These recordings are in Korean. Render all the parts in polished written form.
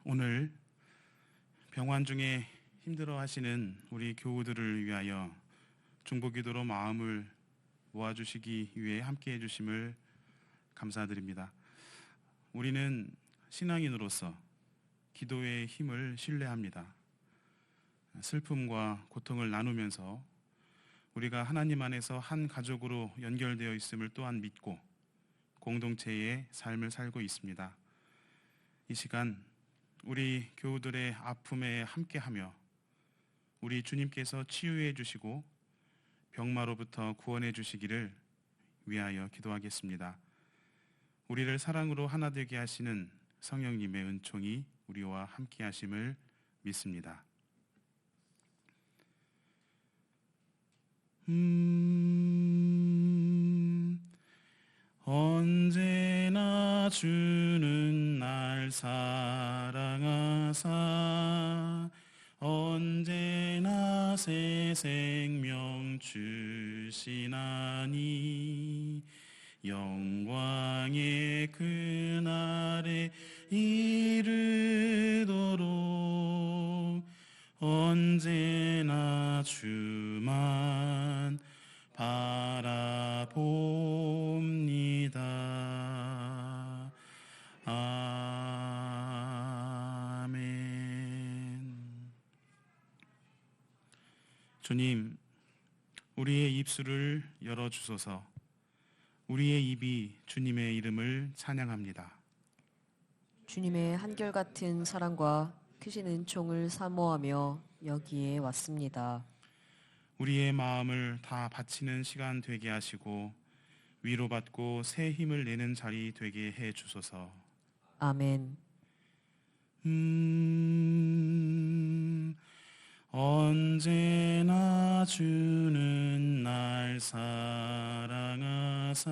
오늘 병환 중에 힘들어 하시는 우리 교우들을 위하여 중보기도로 마음을 모아주시기 위해 함께 해주심을 감사드립니다. 우리는 신앙인으로서 기도의 힘을 신뢰합니다. 슬픔과 고통을 나누면서 우리가 하나님 안에서 한 가족으로 연결되어 있음을 또한 믿고 공동체의 삶을 살고 있습니다. 이 시간 우리 교우들의 아픔에 함께하며 우리 주님께서 치유해 주시고 병마로부터 구원해 주시기를 위하여 기도하겠습니다. 우리를 사랑으로 하나 되게 하시는 성령님의 은총이 우리와 함께 하심을 믿습니다. 언제나 주는 날 사랑하사 언제나 새 생명 주시나니 영광의 그날에 이르도록 언제나 주만 바라봅니다. 아멘. 주님, 우리의 입술을 열어주소서. 우리의 입이 주님의 이름을 찬양합니다. 주님의 한결같은 사랑과 크신 은총을 사모하며 여기에 왔습니다. 우리의 마음을 다 바치는 시간 되게 하시고 위로받고 새 힘을 내는 자리 되게 해 주소서. 아멘. 언제나 주는 날 사랑하사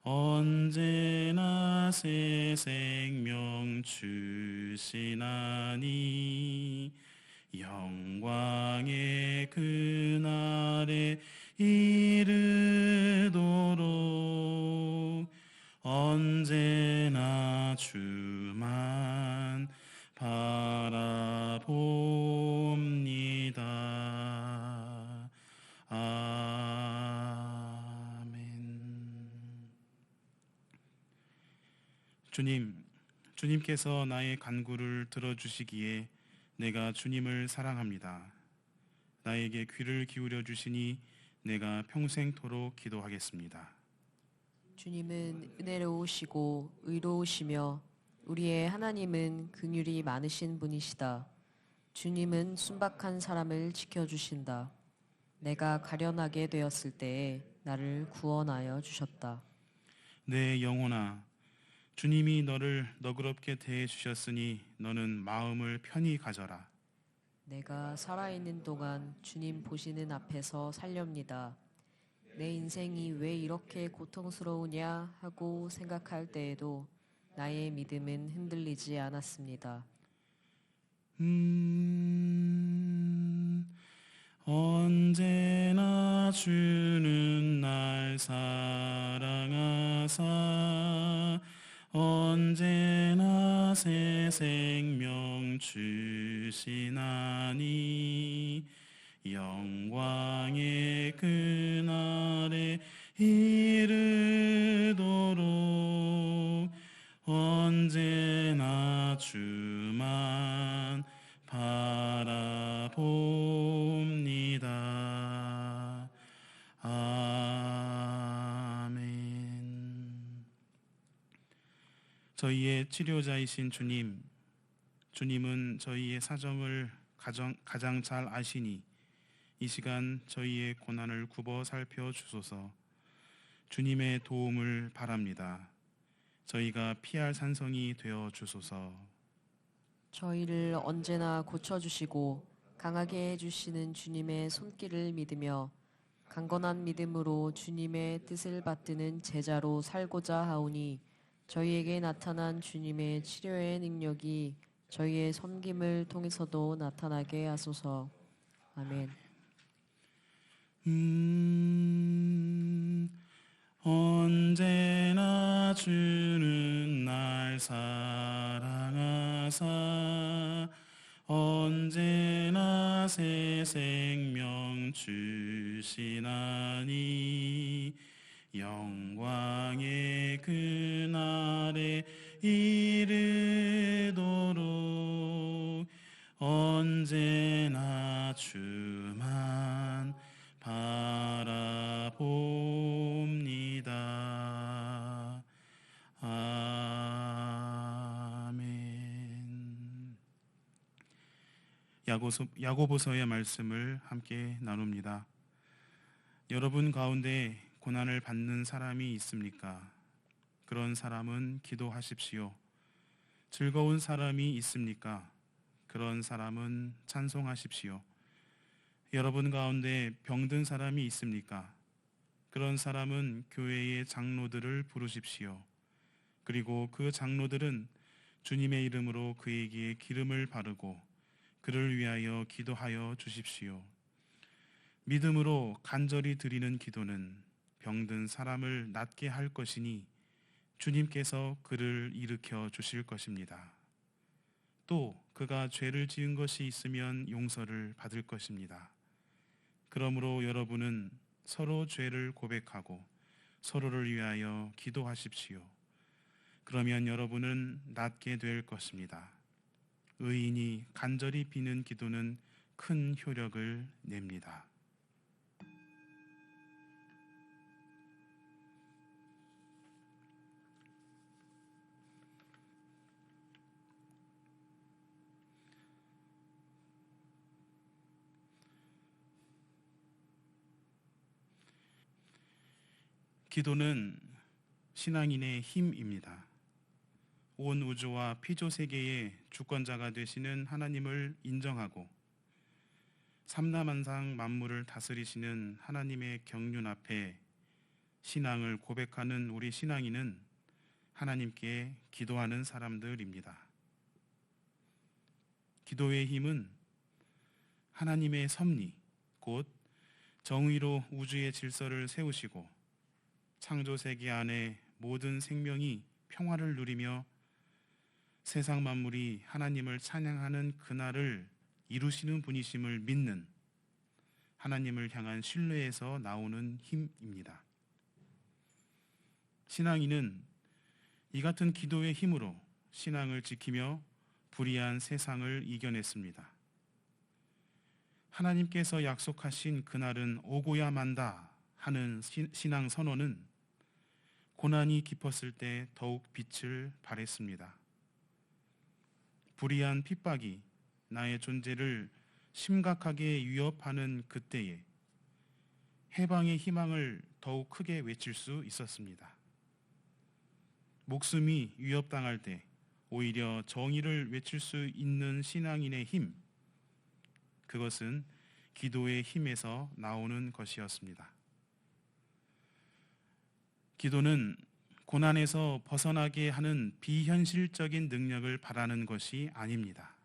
언제나 새 생명 주시나니 영광의 그날에 이르도록 언제나 주만 바라봅니다. 아멘. 주님께서 나의 간구를 들어주시기에 내가 주님을 사랑합니다. 나에게 귀를 기울여 주시니 내가 평생토록 기도하겠습니다. 주님은 은혜로우시고 의로우시며 우리의 하나님은 긍휼이 많으신 분이시다. 주님은 순박한 사람을 지켜주신다. 내가 가련하게 되었을 때에 나를 구원하여 주셨다. 내 영혼아, 주님이 너를 너그럽게 대해 주셨으니 너는 마음을 편히 가져라. 내가 살아있는 동안 주님 보시는 앞에서 살렵니다. 내 인생이 왜 이렇게 고통스러우냐 하고 생각할 때에도 나의 믿음은 흔들리지 않았습니다. 언제나 주는 날 사랑하사 언제나 새 생명 주시나니 영광의 그날에 이르도록 언제나 주만 바라봅니다. 아멘. 저희의 치료자이신 주님은 저희의 사정을 가장 잘 아시니 이 시간 저희의 고난을 굽어 살펴 주소서. 주님의 도움을 바랍니다. 저희가 피할 산성이 되어 주소서. 저희를 언제나 고쳐주시고 강하게 해주시는 주님의 손길을 믿으며 강건한 믿음으로 주님의 뜻을 받드는 제자로 살고자 하오니 저희에게 나타난 주님의 치료의 능력이 저희의 섬김을 통해서도 나타나게 하소서. 아멘. 언제나 주는 날 사랑하 하사 언제나 새 생명 주시나니 영광의 그날에 이르도록 언제나 주만 바라봅니다. 아멘. 야고보서의 말씀을 함께 나눕니다. 여러분 가운데 고난을 받는 사람이 있습니까? 그런 사람은 기도하십시오. 즐거운 사람이 있습니까? 그런 사람은 찬송하십시오. 여러분 가운데 병든 사람이 있습니까? 그런 사람은 교회의 장로들을 부르십시오. 그리고 그 장로들은 주님의 이름으로 그에게 기름을 바르고 그를 위하여 기도하여 주십시오. 믿음으로 간절히 드리는 기도는 병든 사람을 낫게 할 것이니 주님께서 그를 일으켜 주실 것입니다. 또 그가 죄를 지은 것이 있으면 용서를 받을 것입니다. 그러므로 여러분은 서로 죄를 고백하고 서로를 위하여 기도하십시오. 그러면 여러분은 낫게 될 것입니다. 의인이 간절히 비는 기도는 큰 효력을 냅니다. 기도는 신앙인의 힘입니다. 온 우주와 피조 세계의 주권자가 되시는 하나님을 인정하고 삼라만상 만물을 다스리시는 하나님의 경륜 앞에 신앙을 고백하는 우리 신앙인은 하나님께 기도하는 사람들입니다. 기도의 힘은 하나님의 섭리, 곧 정의로 우주의 질서를 세우시고 창조 세계 안에 모든 생명이 평화를 누리며 세상 만물이 하나님을 찬양하는 그날을 이루시는 분이심을 믿는 하나님을 향한 신뢰에서 나오는 힘입니다. 신앙인은 이 같은 기도의 힘으로 신앙을 지키며 불의한 세상을 이겨냈습니다. 하나님께서 약속하신 그날은 오고야 만다 하는 신앙 선언은 고난이 깊었을 때 더욱 빛을 발했습니다. 불의한 핍박이 나의 존재를 심각하게 위협하는 그때에 해방의 희망을 더욱 크게 외칠 수 있었습니다. 목숨이 위협당할 때 오히려 정의를 외칠 수 있는 신앙인의 힘, 그것은 기도의 힘에서 나오는 것이었습니다. 기도는 고난에서 벗어나게 하는 비현실적인 능력을 바라는 것이 아닙니다.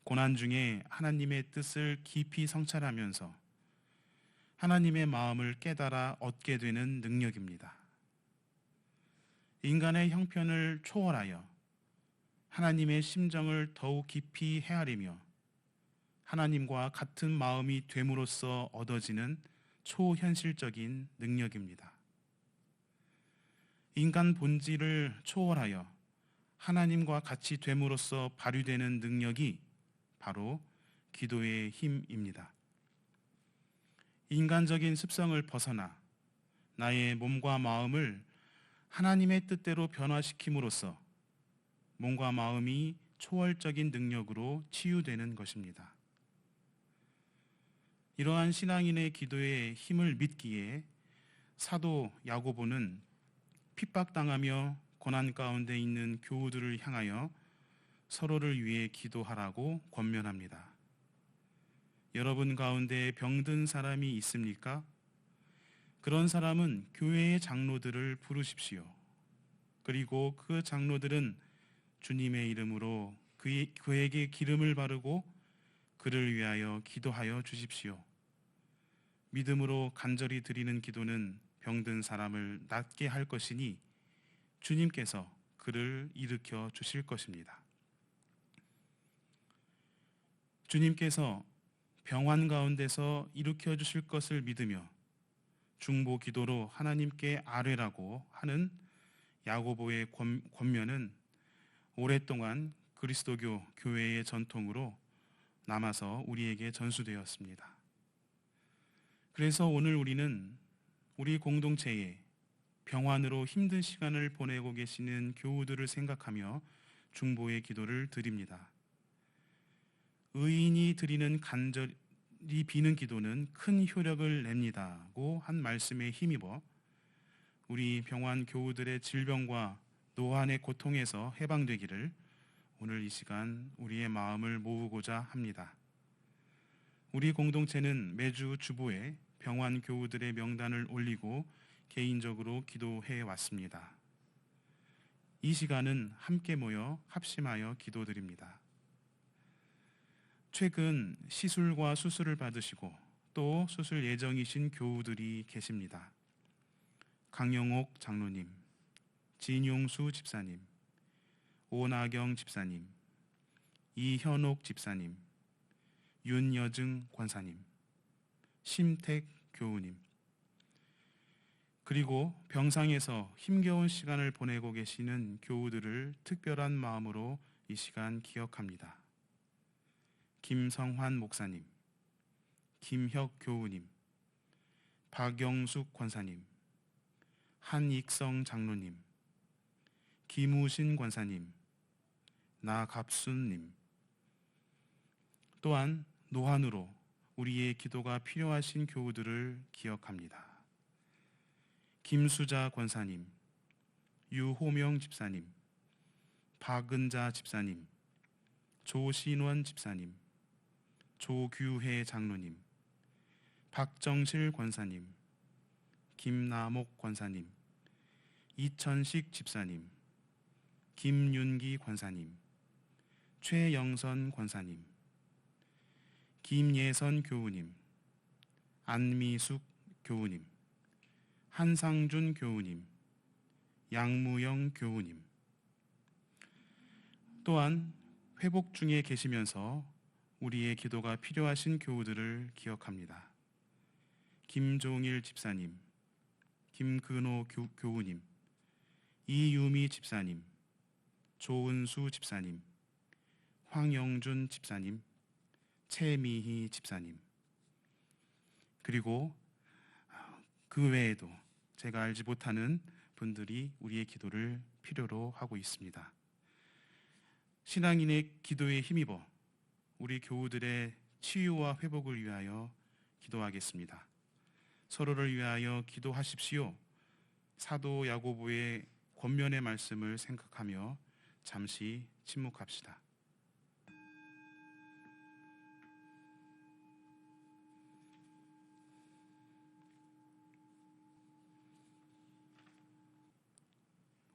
고난 중에 하나님의 뜻을 깊이 성찰하면서 하나님의 마음을 깨달아 얻게 되는 능력입니다. 인간의 형편을 초월하여 하나님의 심정을 더욱 깊이 헤아리며 하나님과 같은 마음이 됨으로써 얻어지는 초현실적인 능력입니다. 인간 본질을 초월하여 하나님과 같이 됨으로써 발휘되는 능력이 바로 기도의 힘입니다. 인간적인 습성을 벗어나 나의 몸과 마음을 하나님의 뜻대로 변화시킴으로써 몸과 마음이 초월적인 능력으로 치유되는 것입니다. 이러한 신앙인의 기도의 힘을 믿기에 사도 야고보는 핍박당하며 고난 가운데 있는 교우들을 향하여 서로를 위해 기도하라고 권면합니다. 여러분 가운데 병든 사람이 있습니까? 그런 사람은 교회의 장로들을 부르십시오. 그리고 그 장로들은 주님의 이름으로 그에게 기름을 바르고 그를 위하여 기도하여 주십시오. 믿음으로 간절히 드리는 기도는 병든 사람을 낫게 할 것이니 주님께서 그를 일으켜 주실 것입니다. 주님께서 병환 가운데서 일으켜 주실 것을 믿으며 중보 기도로 하나님께 아뢰라고 하는 야고보의 권면은 오랫동안 그리스도교 교회의 전통으로 남아서 우리에게 전수되었습니다. 그래서 오늘 우리는 우리 공동체에 병환으로 힘든 시간을 보내고 계시는 교우들을 생각하며 중보의 기도를 드립니다. 의인이 드리는 간절히 비는 기도는 큰 효력을 냅니다고 한 말씀에 힘입어 우리 병환 교우들의 질병과 노환의 고통에서 해방되기를 오늘 이 시간 우리의 마음을 모으고자 합니다. 우리 공동체는 매주 주보에 병환 교우들의 명단을 올리고 개인적으로 기도해 왔습니다. 이 시간은 함께 모여 합심하여 기도드립니다. 최근 시술과 수술을 받으시고 또 수술 예정이신 교우들이 계십니다. 강영옥 장로님, 진용수 집사님, 오나경 집사님, 이현옥 집사님, 윤여증 권사님, 심택 교우님, 그리고 병상에서 힘겨운 시간을 보내고 계시는 교우들을 특별한 마음으로 이 시간 기억합니다. 김성환 목사님, 김혁 교우님, 박영숙 권사님, 한익성 장로님, 김우신 권사님, 나갑순님, 또한 노환으로 우리의 기도가 필요하신 교우들을 기억합니다. 김수자 권사님, 유호명 집사님, 박은자 집사님, 조신원 집사님, 조규혜 장로님, 박정실 권사님, 김남옥 권사님, 이천식 집사님, 김윤기 권사님, 최영선 권사님, 김예선 교우님, 안미숙 교우님, 한상준 교우님, 양무영 교우님, 또한 회복 중에 계시면서 우리의 기도가 필요하신 교우들을 기억합니다. 김종일 집사님, 김근호 교우님, 이유미 집사님, 조은수 집사님, 황영준 집사님, 최미희 집사님, 그리고 그 외에도 제가 알지 못하는 분들이 우리의 기도를 필요로 하고 있습니다. 신앙인의 기도에 힘입어 우리 교우들의 치유와 회복을 위하여 기도하겠습니다. 서로를 위하여 기도하십시오. 사도 야고보의 권면의 말씀을 생각하며 잠시 침묵합시다.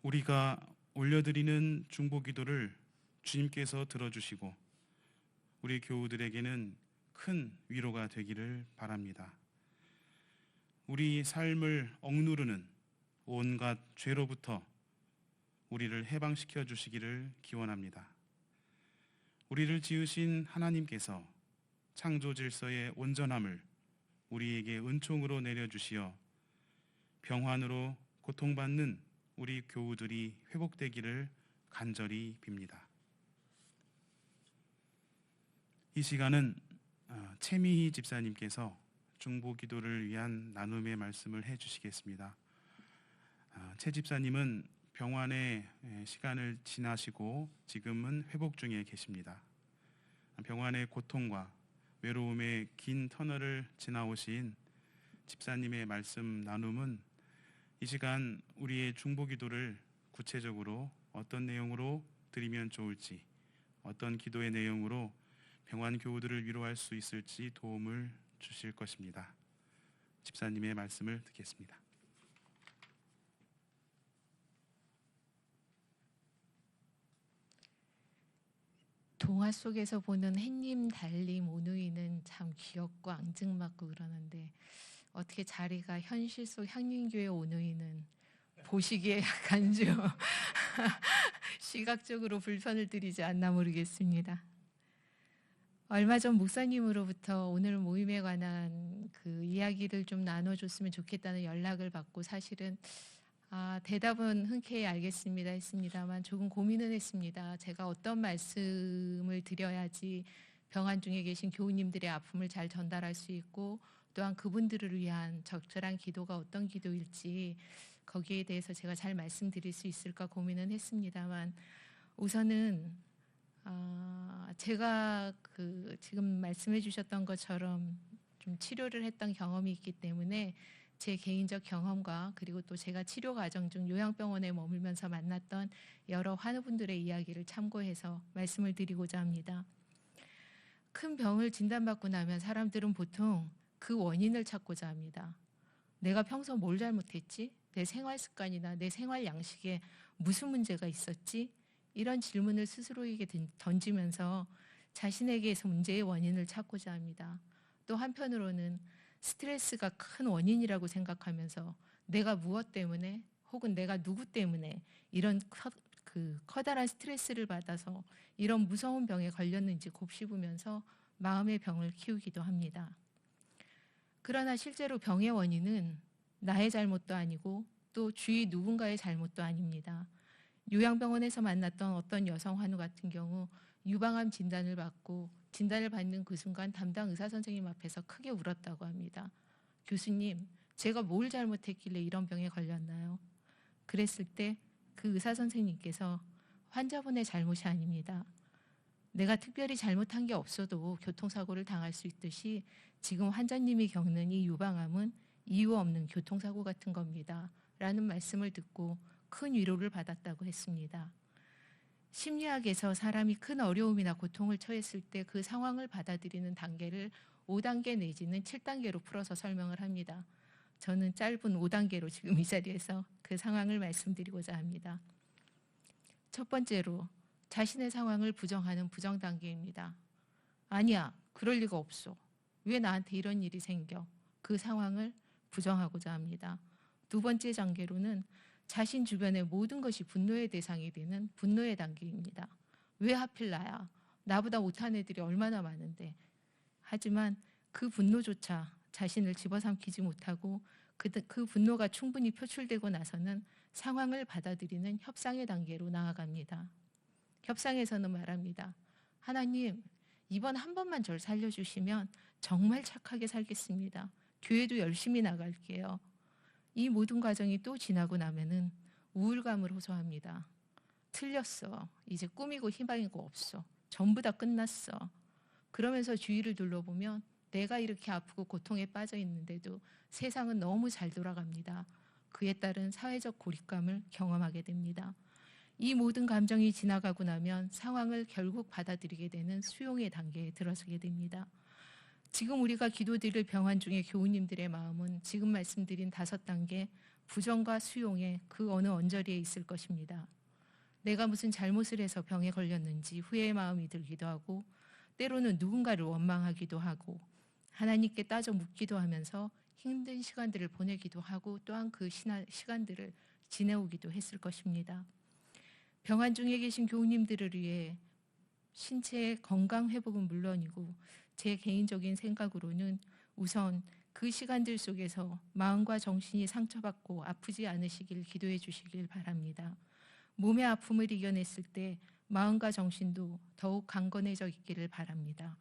우리가 올려드리는 중보 기도를 주님께서 들어주시고 우리 교우들에게는 큰 위로가 되기를 바랍니다. 우리 삶을 억누르는 온갖 죄로부터 우리를 해방시켜 주시기를 기원합니다. 우리를 지으신 하나님께서 창조 질서의 온전함을 우리에게 은총으로 내려주시어 병환으로 고통받는 우리 교우들이 회복되기를 간절히 빕니다. 이 시간은 최미희 집사님께서 중보 기도를 위한 나눔의 말씀을 해주시겠습니다. 최 집사님은 병환의 시간을 지나시고 지금은 회복 중에 계십니다. 병환의 고통과 외로움의 긴 터널을 지나오신 집사님의 말씀 나눔은 이 시간 우리의 중보 기도를 구체적으로 어떤 내용으로 드리면 좋을지, 어떤 기도의 내용으로 병환 교우들을 위로할 수 있을지 도움을 주실 것입니다. 집사님의 말씀을 듣겠습니다. 동화 속에서 보는 햇님, 달님, 오누이는 참 귀엽고 앙증맞고 그러는데 어떻게 자리가 현실 속 향림교회 오누이는 보시기에 약간 좀 시각적으로 불편을 드리지 않나 모르겠습니다. 얼마 전 목사님으로부터 오늘 모임에 관한 그 이야기를 좀 나눠줬으면 좋겠다는 연락을 받고 사실은 대답은 흔쾌히 알겠습니다 했습니다만 조금 고민은 했습니다. 제가 어떤 말씀을 드려야지 병환 중에 계신 교우님들의 아픔을 잘 전달할 수 있고 또한 그분들을 위한 적절한 기도가 어떤 기도일지 거기에 대해서 제가 잘 말씀드릴 수 있을까 고민은 했습니다만 우선은 제가 지금 말씀해 주셨던 것처럼 좀 치료를 했던 경험이 있기 때문에 제 개인적 경험과 그리고 또 제가 치료 과정 중 요양병원에 머물면서 만났던 여러 환우분들의 이야기를 참고해서 말씀을 드리고자 합니다. 큰 병을 진단받고 나면 사람들은 보통 그 원인을 찾고자 합니다. 내가 평소 뭘 잘못했지? 내 생활 습관이나 내 생활 양식에 무슨 문제가 있었지? 이런 질문을 스스로에게 던지면서 자신에게서 문제의 원인을 찾고자 합니다. 또 한편으로는 스트레스가 큰 원인이라고 생각하면서 내가 무엇 때문에 혹은 내가 누구 때문에 이런 커다란 스트레스를 받아서 이런 무서운 병에 걸렸는지 곱씹으면서 마음의 병을 키우기도 합니다. 그러나 실제로 병의 원인은 나의 잘못도 아니고 또 주위 누군가의 잘못도 아닙니다. 요양병원에서 만났던 어떤 여성 환우 같은 경우 유방암 진단을 받고 진단을 받는 그 순간 담당 의사 선생님 앞에서 크게 울었다고 합니다. 교수님, 제가 뭘 잘못했길래 이런 병에 걸렸나요? 그랬을 때 그 의사 선생님께서 환자분의 잘못이 아닙니다. 내가 특별히 잘못한 게 없어도 교통사고를 당할 수 있듯이 지금 환자님이 겪는 이 유방암은 이유 없는 교통사고 같은 겁니다. 라는 말씀을 듣고 큰 위로를 받았다고 했습니다. 심리학에서 사람이 큰 어려움이나 고통을 처했을 때 그 상황을 받아들이는 단계를 5단계 내지는 7단계로 풀어서 설명을 합니다. 저는 짧은 5단계로 지금 이 자리에서 그 상황을 말씀드리고자 합니다. 첫 번째로 자신의 상황을 부정하는 부정 단계입니다. 아니야, 그럴 리가 없어. 왜 나한테 이런 일이 생겨? 그 상황을 부정하고자 합니다. 두 번째 단계로는 자신 주변의 모든 것이 분노의 대상이 되는 분노의 단계입니다. 왜 하필 나야? 나보다 못한 애들이 얼마나 많은데. 하지만 그 분노조차 자신을 집어삼키지 못하고 그 분노가 충분히 표출되고 나서는 상황을 받아들이는 협상의 단계로 나아갑니다. 협상에서는 말합니다. 하나님, 이번 한 번만 절 살려주시면 정말 착하게 살겠습니다. 교회도 열심히 나갈게요. 이 모든 과정이 또 지나고 나면은 우울감을 호소합니다. 틀렸어. 이제 꿈이고 희망이고 없어. 전부 다 끝났어. 그러면서 주위를 둘러보면 내가 이렇게 아프고 고통에 빠져 있는데도 세상은 너무 잘 돌아갑니다. 그에 따른 사회적 고립감을 경험하게 됩니다. 이 모든 감정이 지나가고 나면 상황을 결국 받아들이게 되는 수용의 단계에 들어서게 됩니다. 지금 우리가 기도드릴 병환 중의 교우님들의 마음은 지금 말씀드린 5단계 부정과 수용의 그 어느 언저리에 있을 것입니다. 내가 무슨 잘못을 해서 병에 걸렸는지 후회의 마음이 들기도 하고 때로는 누군가를 원망하기도 하고 하나님께 따져 묻기도 하면서 힘든 시간들을 보내기도 하고 또한 그 시간들을 지내오기도 했을 것입니다. 병환 중에 계신 교우님들을 위해 신체의 건강 회복은 물론이고 제 개인적인 생각으로는 우선 그 시간들 속에서 마음과 정신이 상처받고 아프지 않으시길 기도해 주시길 바랍니다. 몸의 아픔을 이겨냈을 때 마음과 정신도 더욱 강건해져 있기를 바랍니다.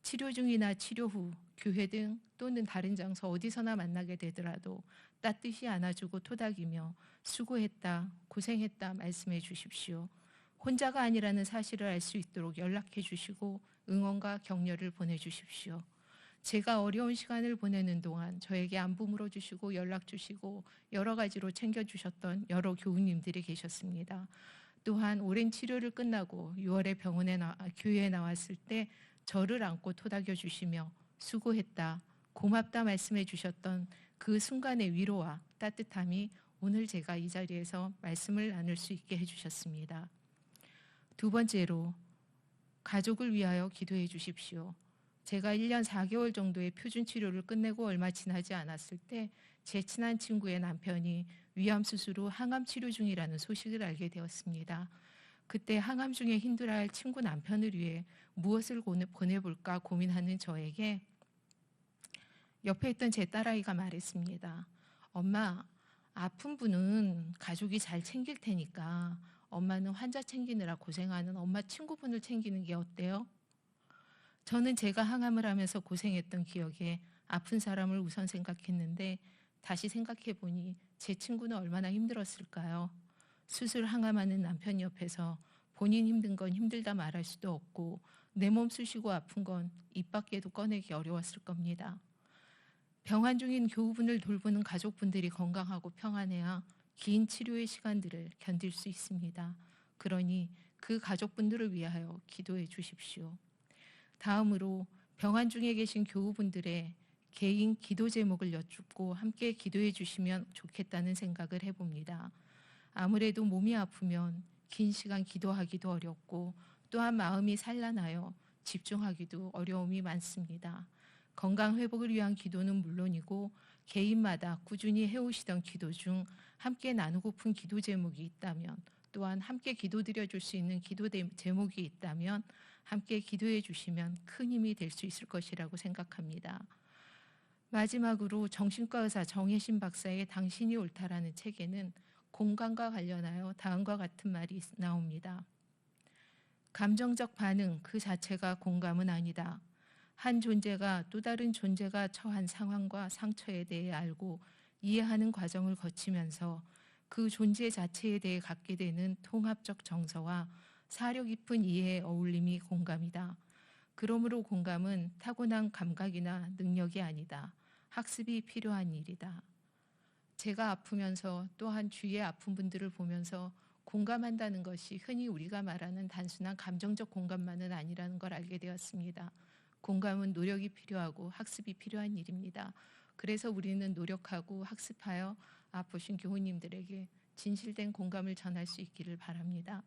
치료 중이나 치료 후 교회 등 또는 다른 장소 어디서나 만나게 되더라도 따뜻히 안아주고 토닥이며 수고했다, 고생했다 말씀해 주십시오. 혼자가 아니라는 사실을 알 수 있도록 연락해 주시고 응원과 격려를 보내주십시오. 제가 어려운 시간을 보내는 동안 저에게 안부 물어주시고 연락 주시고 여러 가지로 챙겨주셨던 여러 교우님들이 계셨습니다. 또한 오랜 치료를 끝나고 6월에 교회에 나왔을 때 저를 안고 토닥여 주시며 수고했다, 고맙다 말씀해 주셨던 그 순간의 위로와 따뜻함이 오늘 제가 이 자리에서 말씀을 나눌 수 있게 해주셨습니다. 두 번째로 가족을 위하여 기도해 주십시오. 제가 1년 4개월 정도의 표준 치료를 끝내고 얼마 지나지 않았을 때 제 친한 친구의 남편이 위암 수술 후 항암 치료 중이라는 소식을 알게 되었습니다. 그때 항암 중에 힘들어할 친구 남편을 위해 무엇을 보내볼까 고민하는 저에게 옆에 있던 제 딸아이가 말했습니다. 엄마, 아픈 분은 가족이 잘 챙길 테니까 엄마는 환자 챙기느라 고생하는 엄마 친구분을 챙기는 게 어때요? 저는 제가 항암을 하면서 고생했던 기억에 아픈 사람을 우선 생각했는데 다시 생각해 보니 제 친구는 얼마나 힘들었을까요? 수술 항암하는 남편 옆에서 본인 힘든 건 힘들다 말할 수도 없고 내 몸 쑤시고 아픈 건 입 밖에도 꺼내기 어려웠을 겁니다. 병환 중인 교우분을 돌보는 가족분들이 건강하고 평안해야 긴 치료의 시간들을 견딜 수 있습니다. 그러니 그 가족분들을 위하여 기도해 주십시오. 다음으로 병환 중에 계신 교우분들의 개인 기도 제목을 여쭙고 함께 기도해 주시면 좋겠다는 생각을 해봅니다. 아무래도 몸이 아프면 긴 시간 기도하기도 어렵고 또한 마음이 산란하여 집중하기도 어려움이 많습니다. 건강 회복을 위한 기도는 물론이고 개인마다 꾸준히 해오시던 기도 중 함께 나누고픈 기도 제목이 있다면 또한 함께 기도드려 줄 수 있는 기도 제목이 있다면 함께 기도해 주시면 큰 힘이 될 수 있을 것이라고 생각합니다. 마지막으로 정신과 의사 정혜신 박사의 당신이 옳다라는 책에는 공감과 관련하여 다음과 같은 말이 나옵니다. 감정적 반응 그 자체가 공감은 아니다. 한 존재가 또 다른 존재가 처한 상황과 상처에 대해 알고 이해하는 과정을 거치면서 그 존재 자체에 대해 갖게 되는 통합적 정서와 사려 깊은 이해의 어울림이 공감이다. 그러므로 공감은 타고난 감각이나 능력이 아니다. 학습이 필요한 일이다. 제가 아프면서 또한 주위의 아픈 분들을 보면서 공감한다는 것이 흔히 우리가 말하는 단순한 감정적 공감만은 아니라는 걸 알게 되었습니다. 공감은 노력이 필요하고 학습이 필요한 일입니다. 그래서 우리는 노력하고 학습하여 아프신 교우님들에게 진실된 공감을 전할 수 있기를 바랍니다.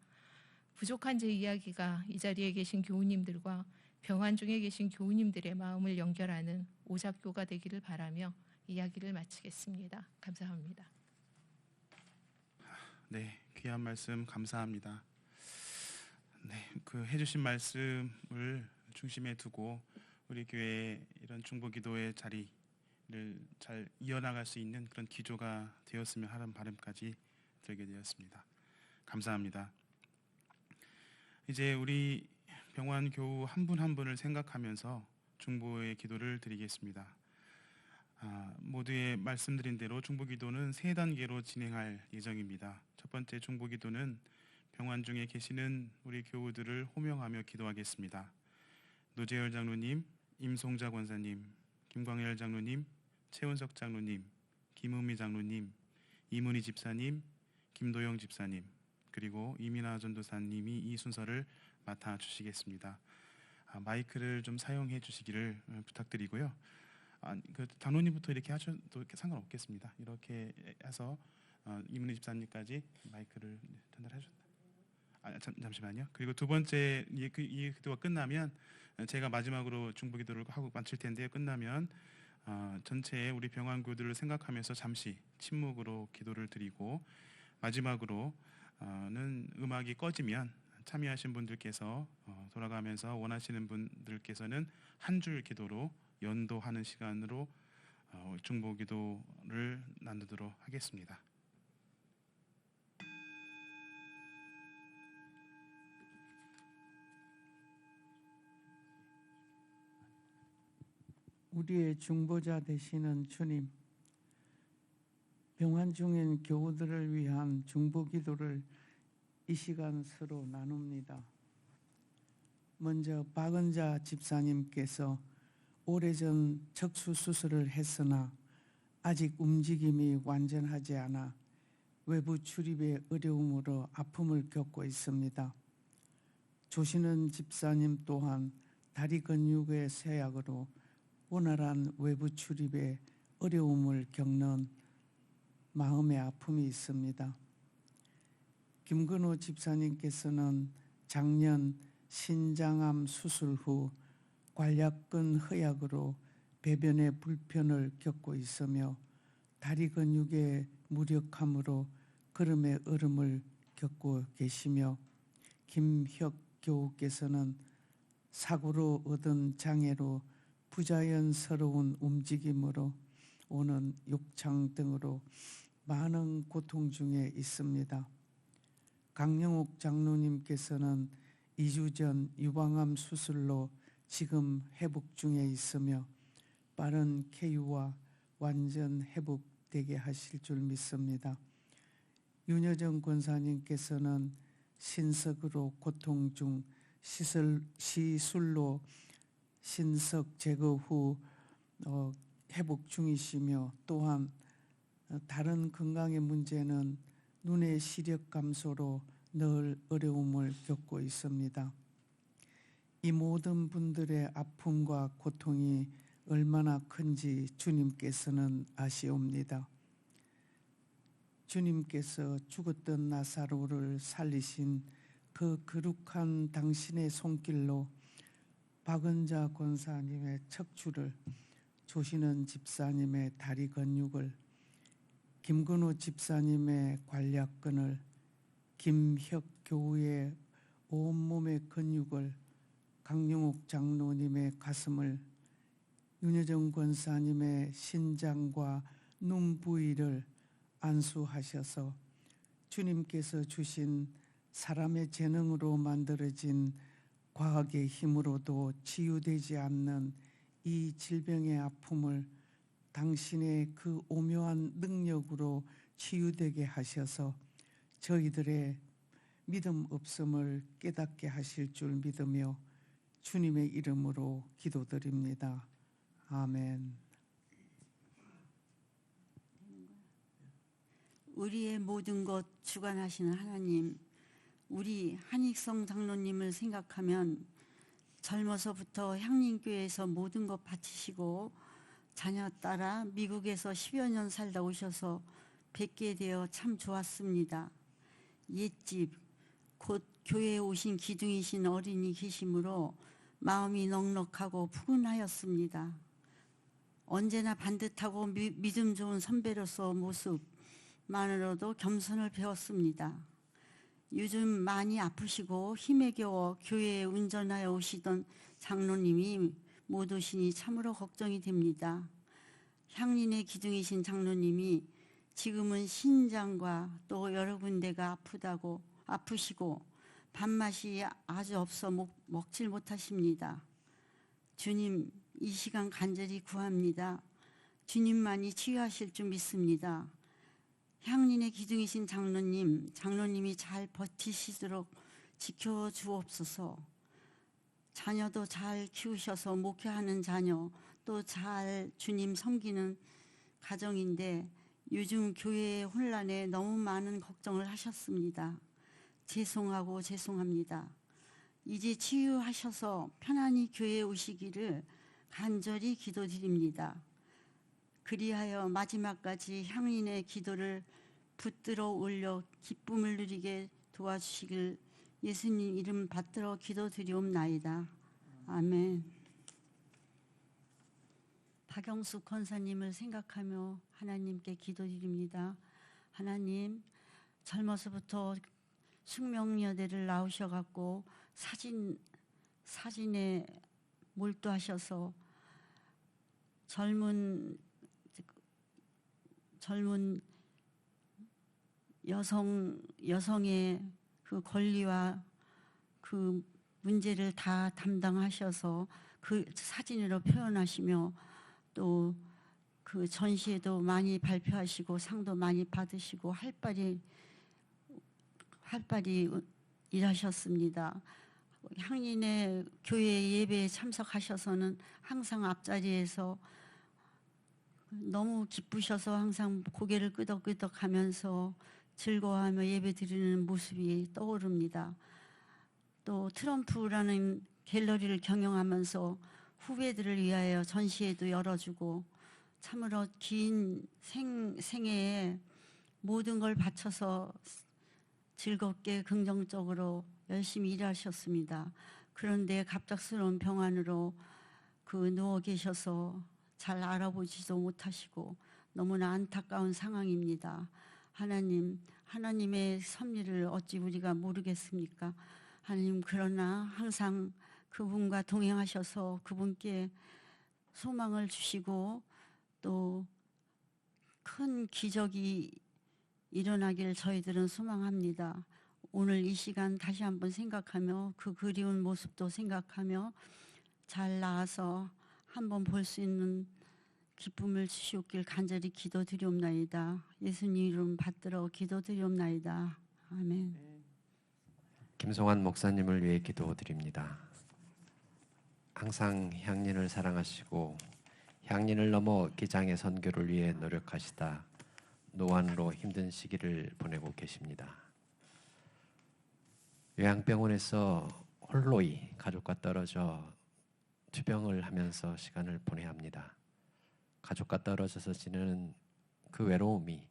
부족한 제 이야기가 이 자리에 계신 교우님들과 병환 중에 계신 교우님들의 마음을 연결하는 오작교가 되기를 바라며 이야기를 마치겠습니다. 감사합니다. 네, 귀한 말씀 감사합니다. 네, 그 해주신 말씀을 중심에 두고 우리 교회의 이런 중보기도의 자리를 잘 이어나갈 수 있는 그런 기조가 되었으면 하는 바람까지 들게 되었습니다. 감사합니다. 이제 우리 병환 교우 한 분 한 분을 생각하면서 중보의 기도를 드리겠습니다. 모두의 말씀드린 대로 중보기도는 3단계로 진행할 예정입니다. 첫 번째 중보기도는 병환 중에 계시는 우리 교우들을 호명하며 기도하겠습니다. 노재열 장로님, 임송자 권사님, 김광열 장로님, 최원석 장로님, 김은미 장로님, 이문희 집사님, 김도영 집사님, 그리고 이민아 전도사님이 이 순서를 맡아주시겠습니다. 마이크를 좀 사용해 주시기를 부탁드리고요. 그 단원님부터 이렇게 하셔도 상관없겠습니다. 이렇게 해서 이문희 집사님까지 마이크를 전달해 주셨나요? 잠시만요. 그리고 두 번째 이 기도가 끝나면 제가 마지막으로 중보기도를 하고 마칠 텐데요. 끝나면 전체의 우리 병환교우들을 생각하면서 잠시 침묵으로 기도를 드리고 마지막으로는 음악이 꺼지면 참여하신 분들께서 돌아가면서 원하시는 분들께서는 한 줄 기도로 연도하는 시간으로 중보기도를 나누도록 하겠습니다. 우리의 중보자 되시는 주님, 병환 중인 교우들을 위한 중보기도를 이 시간 서로 나눕니다. 먼저 박은자 집사님께서 오래전 척수 수술을 했으나 아직 움직임이 완전하지 않아 외부 출입의 어려움으로 아픔을 겪고 있습니다. 조신은 집사님 또한 다리 근육의 쇠약으로 원활한 외부 출입에 어려움을 겪는 마음의 아픔이 있습니다. 김근호 집사님께서는 작년 신장암 수술 후 관략근 허약으로 배변의 불편을 겪고 있으며 다리 근육의 무력함으로 걸음의 얼음을 겪고 계시며 김혁 교우께서는 사고로 얻은 장애로 부자연스러운 움직임으로 오는 욕창 등으로 많은 고통 중에 있습니다. 강영욱 장로님께서는 2주 전 유방암 수술로 지금 회복 중에 있으며 빠른 쾌유와 완전 회복되게 하실 줄 믿습니다. 윤여정 권사님께서는 신석으로 고통 중 시술로 신석 제거 후 회복 중이시며 또한 다른 건강의 문제는 눈의 시력 감소로 늘 어려움을 겪고 있습니다. 이 모든 분들의 아픔과 고통이 얼마나 큰지 주님께서는 아시옵니다. 주님께서 죽었던 나사로를 살리신 그 거룩한 당신의 손길로 박은자 권사님의 척추를, 조신은 집사님의 다리 근육을, 김근호 집사님의 관략근을, 김혁 교우의 온몸의 근육을, 강영욱 장로님의 가슴을, 윤여정 권사님의 신장과 눈 부위를 안수하셔서 주님께서 주신 사람의 재능으로 만들어진 과학의 힘으로도 치유되지 않는 이 질병의 아픔을 당신의 그 오묘한 능력으로 치유되게 하셔서 저희들의 믿음 없음을 깨닫게 하실 줄 믿으며 주님의 이름으로 기도드립니다. 아멘. 우리의 모든 것 주관하시는 하나님, 우리 한익성 장로님을 생각하면 젊어서부터 향림교회에서 모든 것 바치시고 자녀 따라 미국에서 10여 년 살다 오셔서 뵙게 되어 참 좋았습니다. 옛집, 곧 교회에 오신 기둥이신 어린이 계심으로 마음이 넉넉하고 푸근하였습니다. 언제나 반듯하고 믿음 좋은 선배로서 모습만으로도 겸손을 배웠습니다. 요즘 많이 아프시고 힘에 겨워 교회에 운전하여 오시던 장로님이 못 오시니 참으로 걱정이 됩니다. 향린의 기둥이신 장로님이 지금은 신장과 또 여러 군데가 아프시고 밥맛이 아주 없어 먹질 못하십니다. 주님, 이 시간 간절히 구합니다. 주님만이 치유하실 줄 믿습니다. 향린의 기둥이신 장로님이 잘 버티시도록 지켜주옵소서. 자녀도 잘 키우셔서 목회하는 자녀, 또 잘 주님 섬기는 가정인데 요즘 교회의 혼란에 너무 많은 걱정을 하셨습니다. 죄송합니다. 이제 치유하셔서 편안히 교회에 오시기를 간절히 기도드립니다. 그리하여 마지막까지 향린의 기도를 붙들어 올려 기쁨을 누리게 도와주시길 예수님 이름 받들어 기도드리옵나이다. 아멘. 박영숙 권사님을 생각하며 하나님께 기도드립니다. 하나님, 젊어서부터 숙명여대를 나오셔갖고 사진에 몰두하셔서 젊은 여성의 그 권리와 그 문제를 다 담당하셔서 그 사진으로 표현하시며 또 그 전시회도 많이 발표하시고 상도 많이 받으시고 활발히 일하셨습니다. 향린의 교회 예배에 참석하셔서는 항상 앞자리에서 너무 기쁘셔서 항상 고개를 끄덕끄덕 하면서 즐거워하며 예배 드리는 모습이 떠오릅니다. 또 트럼프라는 갤러리를 경영하면서 후배들을 위하여 전시회도 열어주고 참으로 긴 생애에 모든 걸 바쳐서 즐겁게 긍정적으로 열심히 일하셨습니다. 그런데 갑작스러운 병환으로 누워 계셔서 잘 알아보지도 못하시고 너무나 안타까운 상황입니다. 하나님, 하나님의 섭리를 어찌 우리가 모르겠습니까? 하나님, 그러나 항상 그분과 동행하셔서 그분께 소망을 주시고 또 큰 기적이 일어나길 저희들은 소망합니다. 오늘 이 시간 다시 한번 생각하며 그 그리운 모습도 생각하며 잘 나아서 한번 볼 수 있는 기쁨을 주시옵길 간절히 기도드리옵나이다. 예수님 이름 받들어 기도드리옵나이다. 아멘. 김송환 목사님을 위해 기도드립니다. 항상 향린을 사랑하시고 향린을 넘어 기장의 선교를 위해 노력하시다 노안으로 힘든 시기를 보내고 계십니다. 요양병원에서 홀로이 가족과 떨어져 투병을 하면서 시간을 보내야 합니다. 가족과 떨어져서 지내는 그 외로움이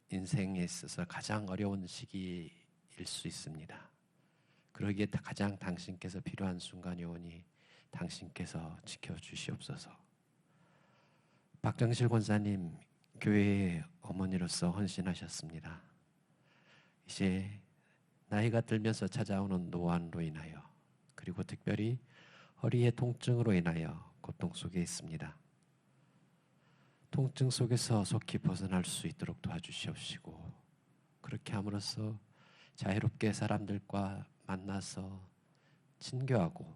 인생에 있어서 가장 어려운 시기일 수 있습니다. 그러기에 가장 당신께서 필요한 순간이 오니 당신께서 지켜주시옵소서. 박정실 권사님, 교회의 어머니로서 헌신하셨습니다. 이제 나이가 들면서 찾아오는 노안으로 인하여 그리고 특별히 허리의 통증으로 인하여 고통 속에 있습니다. 통증 속에서 속히 벗어날 수 있도록 도와주시옵시고 그렇게 함으로써 자유롭게 사람들과 만나서 친교하고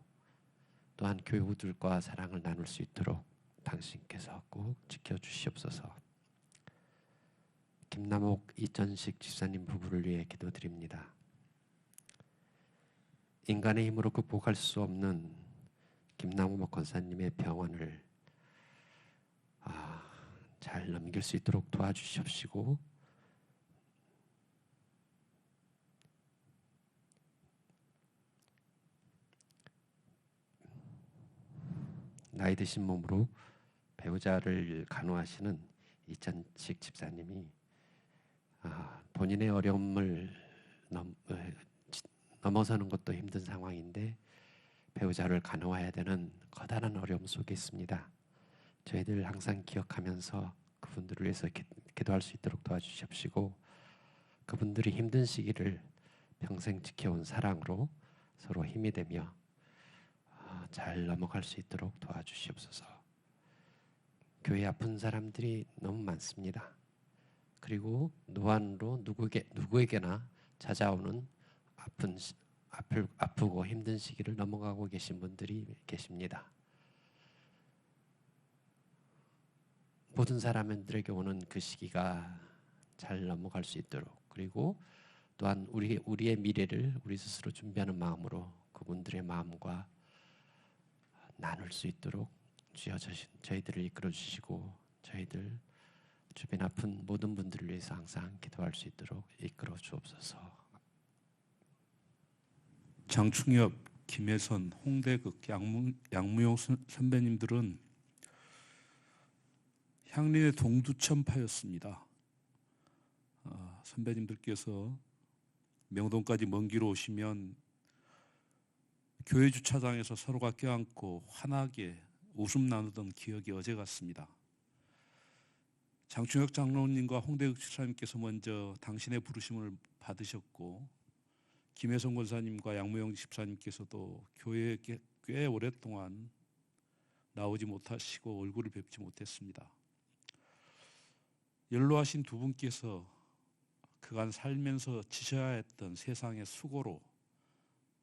또한 교우들과 사랑을 나눌 수 있도록 당신께서 꼭 지켜주시옵소서. 김남옥 이전식 집사님 부부를 위해 기도드립니다. 인간의 힘으로 극복할 수 없는 김남옥 권사님의 병원을 잘 넘길 수 있도록 도와주시옵시고 나이 드신 몸으로 배우자를 간호하시는 이전식 집사님이 본인의 어려움을 넘어서는 것도 힘든 상황인데 배우자를 간호해야 되는 커다란 어려움 속에 있습니다. 저희들 항상 기억하면서 그분들을 위해서 기도할 수 있도록 도와주십시고 그분들이 힘든 시기를 평생 지켜온 사랑으로 서로 힘이 되며 잘 넘어갈 수 있도록 도와주시옵소서. 교회 아픈 사람들이 너무 많습니다. 그리고 노안으로 누구에게나 찾아오는 아프고 힘든 시기를 넘어가고 계신 분들이 계십니다. 모든 사람들에게 오는 그 시기가 잘 넘어갈 수 있도록 그리고 또한 우리의 미래를 우리 스스로 준비하는 마음으로 그분들의 마음과 나눌 수 있도록 주여 저희들을 이끌어 주시고 저희들 주변 아픈 모든 분들을 위해서 항상 기도할 수 있도록 이끌어 주옵소서. 장충엽, 김혜선, 홍대극, 양무용 선배님들은 향린의 동두천파였습니다. 선배님들께서 명동까지 먼 길 오시면 교회 주차장에서 서로가 껴안고 환하게 웃음 나누던 기억이 어제 같습니다. 장충혁 장로님과 홍대극 집사님께서 먼저 당신의 부르심을 받으셨고 김혜성 권사님과 양무영 집사님께서도 교회에 꽤 오랫동안 나오지 못하시고 얼굴을 뵙지 못했습니다. 연로하신 두 분께서 그간 살면서 지셔야 했던 세상의 수고로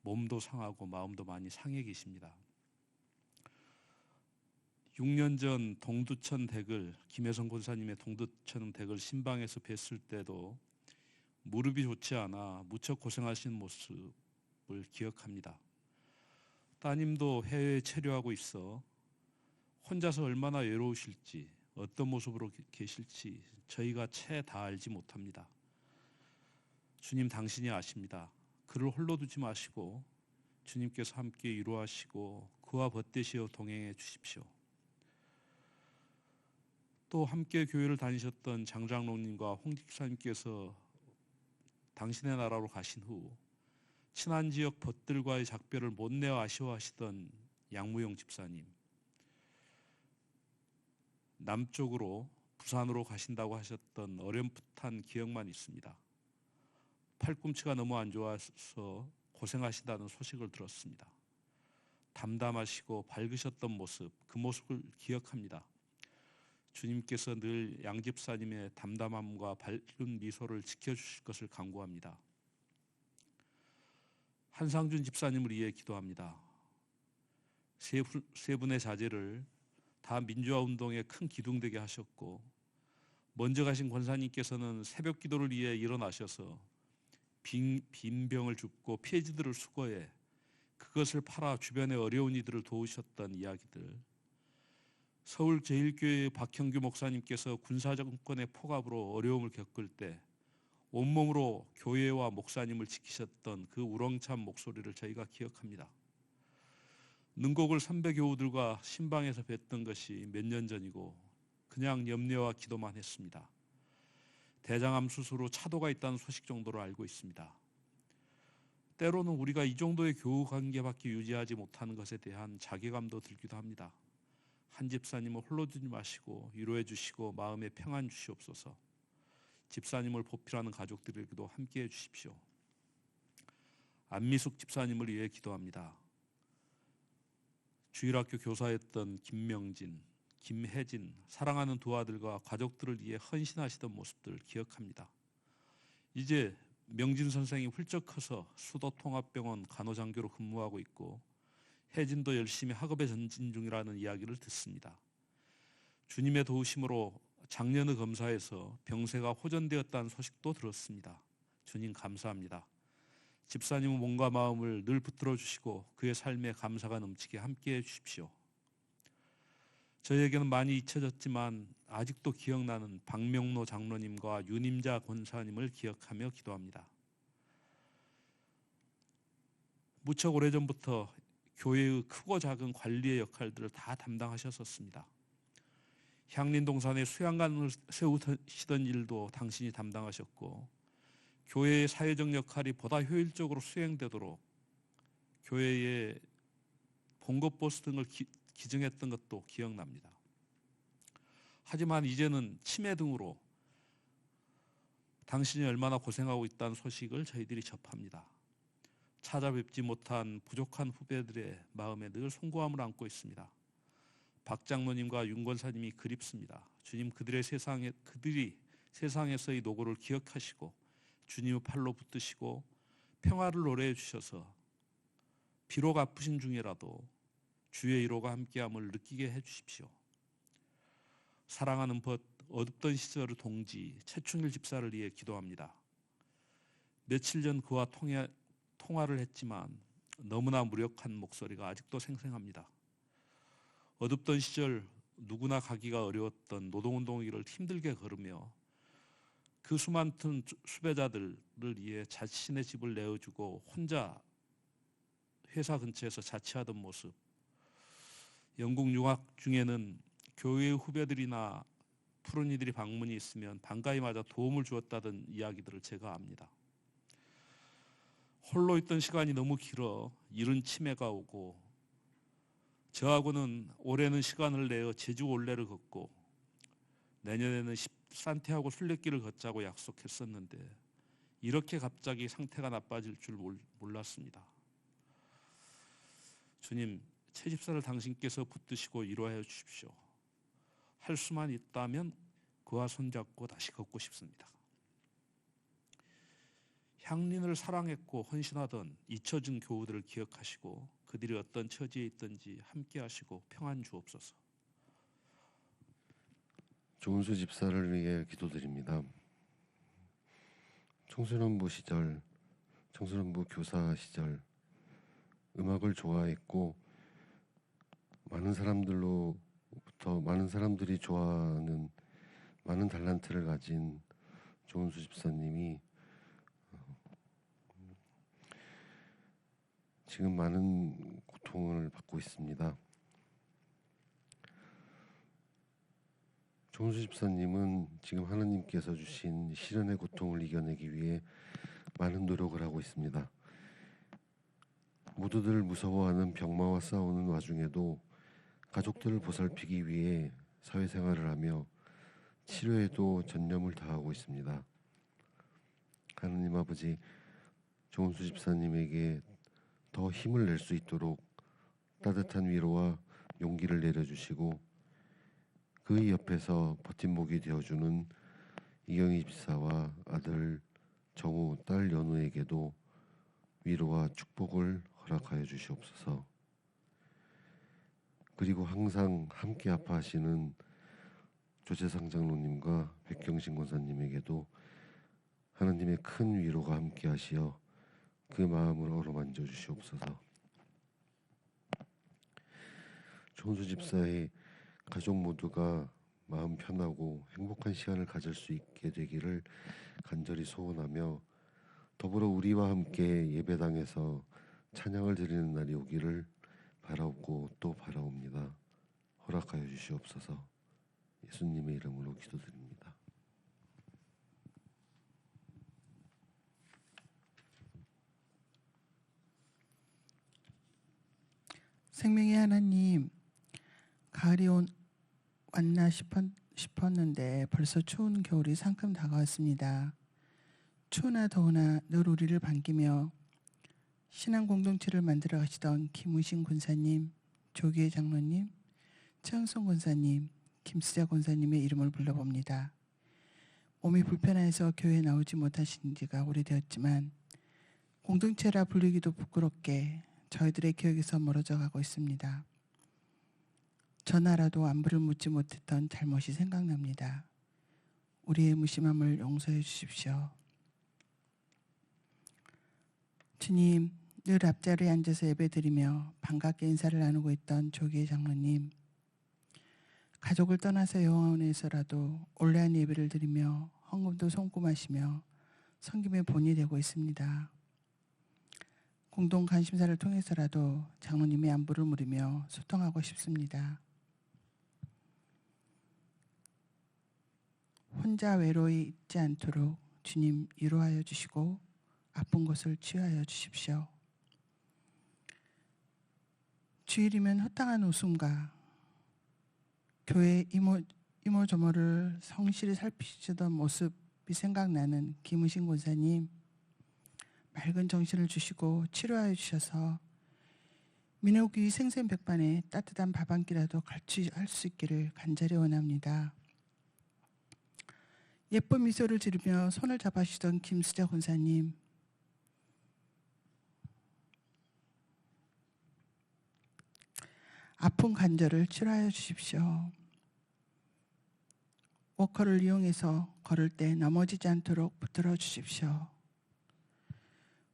몸도 상하고 마음도 많이 상해 계십니다. 6년 전 동두천 댁을 김혜성 권사님의 동두천 댁을 신방에서 뵀을 때도 무릎이 좋지 않아 무척 고생하신 모습을 기억합니다. 따님도 해외에 체류하고 있어 혼자서 얼마나 외로우실지 어떤 모습으로 계실지 저희가 채 다 알지 못합니다. 주님 당신이 아십니다. 그를 홀로 두지 마시고 주님께서 함께 위로하시고 그와 벗되시어 동행해 주십시오. 또 함께 교회를 다니셨던 장장로님과 홍 집사님께서 당신의 나라로 가신 후 친한 지역 벗들과의 작별을 못 내어 아쉬워하시던 양무용 집사님, 남쪽으로 부산으로 가신다고 하셨던 어렴풋한 기억만 있습니다. 팔꿈치가 너무 안 좋아서 고생하신다는 소식을 들었습니다. 담담하시고 밝으셨던 모습, 그 모습을 기억합니다. 주님께서 늘 양 집사님의 담담함과 밝은 미소를 지켜주실 것을 간구합니다. 한상준 집사님을 위해 기도합니다. 세 분의 자제를 다 민주화 운동에 큰 기둥되게 하셨고, 먼저 가신 권사님께서는 새벽 기도를 위해 일어나셔서 빈 병을 줍고 폐지들을 수거해 그것을 팔아 주변의 어려운 이들을 도우셨던 이야기들, 서울제일교회 박형규 목사님께서 군사정권의 폭압으로 어려움을 겪을 때 온몸으로 교회와 목사님을 지키셨던 그 우렁찬 목소리를 저희가 기억합니다. 능곡을 선배 교우들과 신방에서 뵀던 것이 몇 년 전이고 그냥 염려와 기도만 했습니다. 대장암 수술로 차도가 있다는 소식 정도로 알고 있습니다. 때로는 우리가 이 정도의 교우 관계밖에 유지하지 못하는 것에 대한 자괴감도 들기도 합니다. 한 집사님을 홀로 두지 마시고 위로해 주시고 마음에 평안 주시옵소서. 집사님을 보필하는 가족들에게도 함께해 주십시오. 안미숙 집사님을 위해 기도합니다. 주일학교 교사였던 김명진, 김혜진, 사랑하는 두 아들과 가족들을 위해 헌신하시던 모습들 기억합니다. 이제 명진 선생이 훌쩍 커서 수도통합병원 간호장교로 근무하고 있고 혜진도 열심히 학업에 전진 중이라는 이야기를 듣습니다. 주님의 도우심으로 작년의 검사에서 병세가 호전되었다는 소식도 들었습니다. 주님 감사합니다. 집사님의 몸과 마음을 늘 붙들어 주시고 그의 삶에 감사가 넘치게 함께해 주십시오. 저에게는 많이 잊혀졌지만 아직도 기억나는 박명로 장로님과 윤임자 권사님을 기억하며 기도합니다. 무척 오래전부터 교회의 크고 작은 관리의 역할들을 다 담당하셨었습니다. 향린동산에 수양관을 세우시던 일도 당신이 담당하셨고 교회의 사회적 역할이 보다 효율적으로 수행되도록 교회의 봉급보수 등을 기증했던 것도 기억납니다. 하지만 이제는 치매 등으로 당신이 얼마나 고생하고 있다는 소식을 저희들이 접합니다. 찾아뵙지 못한 부족한 후배들의 마음에 늘 송구함을 안고 있습니다. 박 장로님과 윤 권사님이 그립습니다. 주님 그들이 세상에서의 노고를 기억하시고 주님의 팔로 붙드시고 평화를 노래해 주셔서 비록 아프신 중이라도 주의 위로가 함께함을 느끼게 해주십시오. 사랑하는 벗 어둡던 시절의 동지 최충일 집사를 위해 기도합니다. 며칠 전 그와 통화를 했지만 너무나 무력한 목소리가 아직도 생생합니다. 어둡던 시절 누구나 가기가 어려웠던 노동운동을 힘들게 걸으며 그 수많은 수배자들을 위해 자신의 집을 내어주고 혼자 회사 근처에서 자취하던 모습, 영국 유학 중에는 교회 후배들이나 푸른 이들이 방문이 있으면 반가이 맞아 도움을 주었다던 이야기들을 제가 압니다. 홀로 있던 시간이 너무 길어 이른 치매가 오고 저하고는 올해는 시간을 내어 제주 올레를 걷고 내년에는 산티아고 순례길을 걷자고 약속했었는데 이렇게 갑자기 상태가 나빠질 줄 몰랐습니다. 주님, 최 집사를 당신께서 붙드시고 위로하여 주십시오. 할 수만 있다면 그와 손잡고 다시 걷고 싶습니다. 향린을 사랑했고 헌신하던 잊혀진 교우들을 기억하시고 그들이 어떤 처지에 있든지 함께 하시고 평안 주옵소서. 조은수 집사를 위해 기도드립니다. 청소년부 시절, 청소년부 교사 시절 음악을 좋아했고 많은 사람들이 좋아하는 많은 탤런트를 가진 조은수 집사님이 지금 많은 고통을 받고 있습니다. 조은수 집사님은 지금 하나님께서 주신 시련의 고통을 이겨내기 위해 많은 노력을 하고 있습니다. 모두들 무서워하는 병마와 싸우는 와중에도 가족들을 보살피기 위해 사회생활을 하며 치료에도 전념을 다하고 있습니다. 하느님 아버지, 조은수 집사님에게 더 힘을 낼 수 있도록 따뜻한 위로와 용기를 내려주시고 그의 옆에서 버팀목이 되어주는 이경희 집사와 아들 정우, 딸 연우에게도 위로와 축복을 허락하여 주시옵소서. 그리고 항상 함께 아파하시는 조재상 장로님과 백경신 권사님에게도 하나님의 큰 위로가 함께 하시어 그 마음을 어루만져 주시옵소서. 조은수 집사의 가족 모두가 마음 편하고 행복한 시간을 가질 수 있게 되기를 간절히 소원하며 더불어 우리와 함께 예배당에서 찬양을 드리는 날이 오기를 바라옵고 또 바라옵니다. 허락하여 주시옵소서. 예수님의 이름으로 기도드립니다. 생명의 하나님, 가을이 왔나 싶었는데 벌써 추운 겨울이 상큼 다가왔습니다. 추우나 더우나 늘 우리를 반기며 신앙 공동체를 만들어 가시던 김우신 권사님, 조기혜 장로님, 최영성 권사님, 김수자 권사님의 이름을 불러봅니다. 몸이 불편해서 교회에 나오지 못하신 지가 오래되었지만 공동체라 불리기도 부끄럽게 저희들의 기억에서 멀어져 가고 있습니다. 전화라도 안부를 묻지 못했던 잘못이 생각납니다. 우리의 무심함을 용서해 주십시오. 주님, 늘 앞자리에 앉아서 예배드리며 반갑게 인사를 나누고 있던 조기혜 장로님, 가족을 떠나서 영원에서라도 온라인 예배를 드리며 헌금도 손금하시며 섬김의 본이 되고 있습니다. 공동 관심사를 통해서라도 장로님의 안부를 물으며 소통하고 싶습니다. 혼자 외로이 있지 않도록 주님 위로하여 주시고 아픈 곳을 치유하여 주십시오. 주일이면 허탕한 웃음과 교회 이모저모를 성실히 살피시던 모습이 생각나는 김우신 권사님, 맑은 정신을 주시고 치료하여 주셔서 민호교회 생생백반에 따뜻한 밥 한 끼라도 같이 할 수 있기를 간절히 원합니다. 예쁜 미소를 지르며 손을 잡아주시던 김수자 권사님, 아픈 관절을 치료하여 주십시오. 워커를 이용해서 걸을 때 넘어지지 않도록 붙들어 주십시오.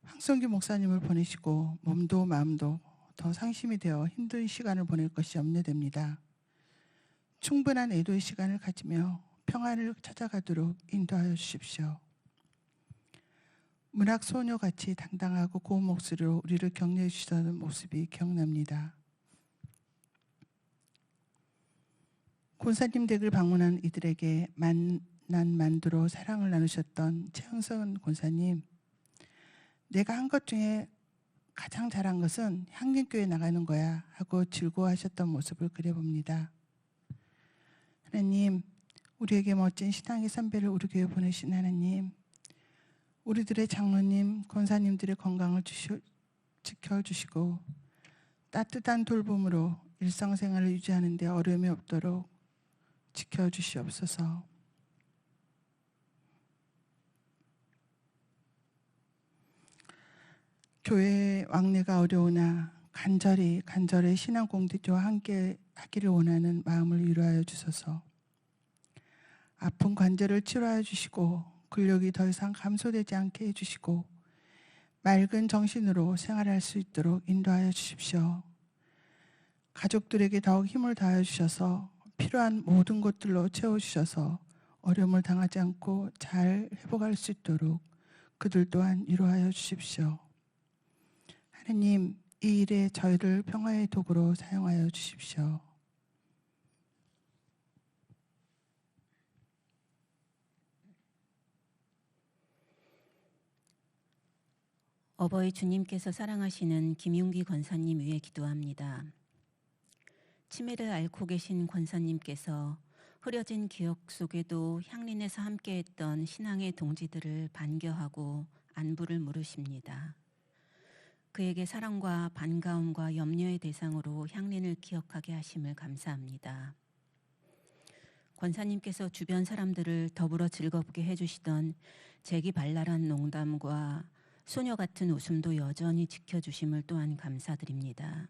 황성규 목사님을 보내시고 몸도 마음도 더 상심이 되어 힘든 시간을 보낼 것이 염려됩니다. 충분한 애도의 시간을 가지며 평안을 찾아가도록 인도하여 주십시오. 문학 소녀같이 당당하고 고운 목소리로 우리를 격려해 주시던 모습이 기억납니다. 권사님 댁을 방문한 이들에게 만두로 사랑을 나누셨던 최영선 권사님, 내가 한 것 중에 가장 잘한 것은 향림교회 나가는 거야 하고 즐거워하셨던 모습을 그려봅니다. 하나님, 우리에게 멋진 신앙의 선배를 우리 교회에 보내신 하나님, 우리들의 장로님, 권사님들의 건강을 지켜주시고 따뜻한 돌봄으로 일상생활을 유지하는 데 어려움이 없도록 지켜주시옵소서. 교회 왕래가 어려우나 간절히 신앙 공동체와 함께 하기를 원하는 마음을 위로하여 주소서. 아픈 관절을 치료하여 주시고 근력이 더 이상 감소되지 않게 해주시고 맑은 정신으로 생활할 수 있도록 인도하여 주십시오. 가족들에게 더욱 힘을 다하여 주셔서 필요한 모든 것들로 채워주셔서 어려움을 당하지 않고 잘 회복할 수 있도록 그들 또한 위로하여 주십시오. 하나님, 이 일에 저희를 평화의 도구로 사용하여 주십시오. 어버이 주님께서 사랑하시는 김용기 권사님 위해 기도합니다. 치매를 앓고 계신 권사님께서 흐려진 기억 속에도 향린에서 함께했던 신앙의 동지들을 반겨하고 안부를 물으십니다. 그에게 사랑과 반가움과 염려의 대상으로 향린을 기억하게 하심을 감사합니다. 권사님께서 주변 사람들을 더불어 즐겁게 해주시던 재기발랄한 농담과 소녀 같은 웃음도 여전히 지켜주심을 또한 감사드립니다.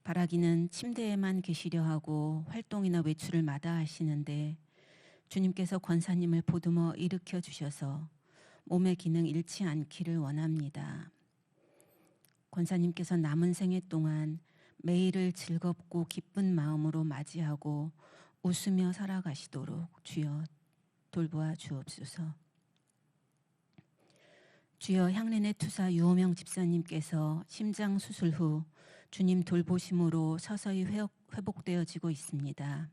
바라기는 침대에만 계시려 하고 활동이나 외출을 마다하시는데 주님께서 권사님을 보듬어 일으켜 주셔서 몸의 기능 잃지 않기를 원합니다. 권사님께서 남은 생애 동안 매일을 즐겁고 기쁜 마음으로 맞이하고 웃으며 살아가시도록 주여 돌보아 주옵소서. 주여 향린의 투사 유호명 집사님께서 심장 수술 후 주님 돌보심으로 서서히 회복되어지고 있습니다.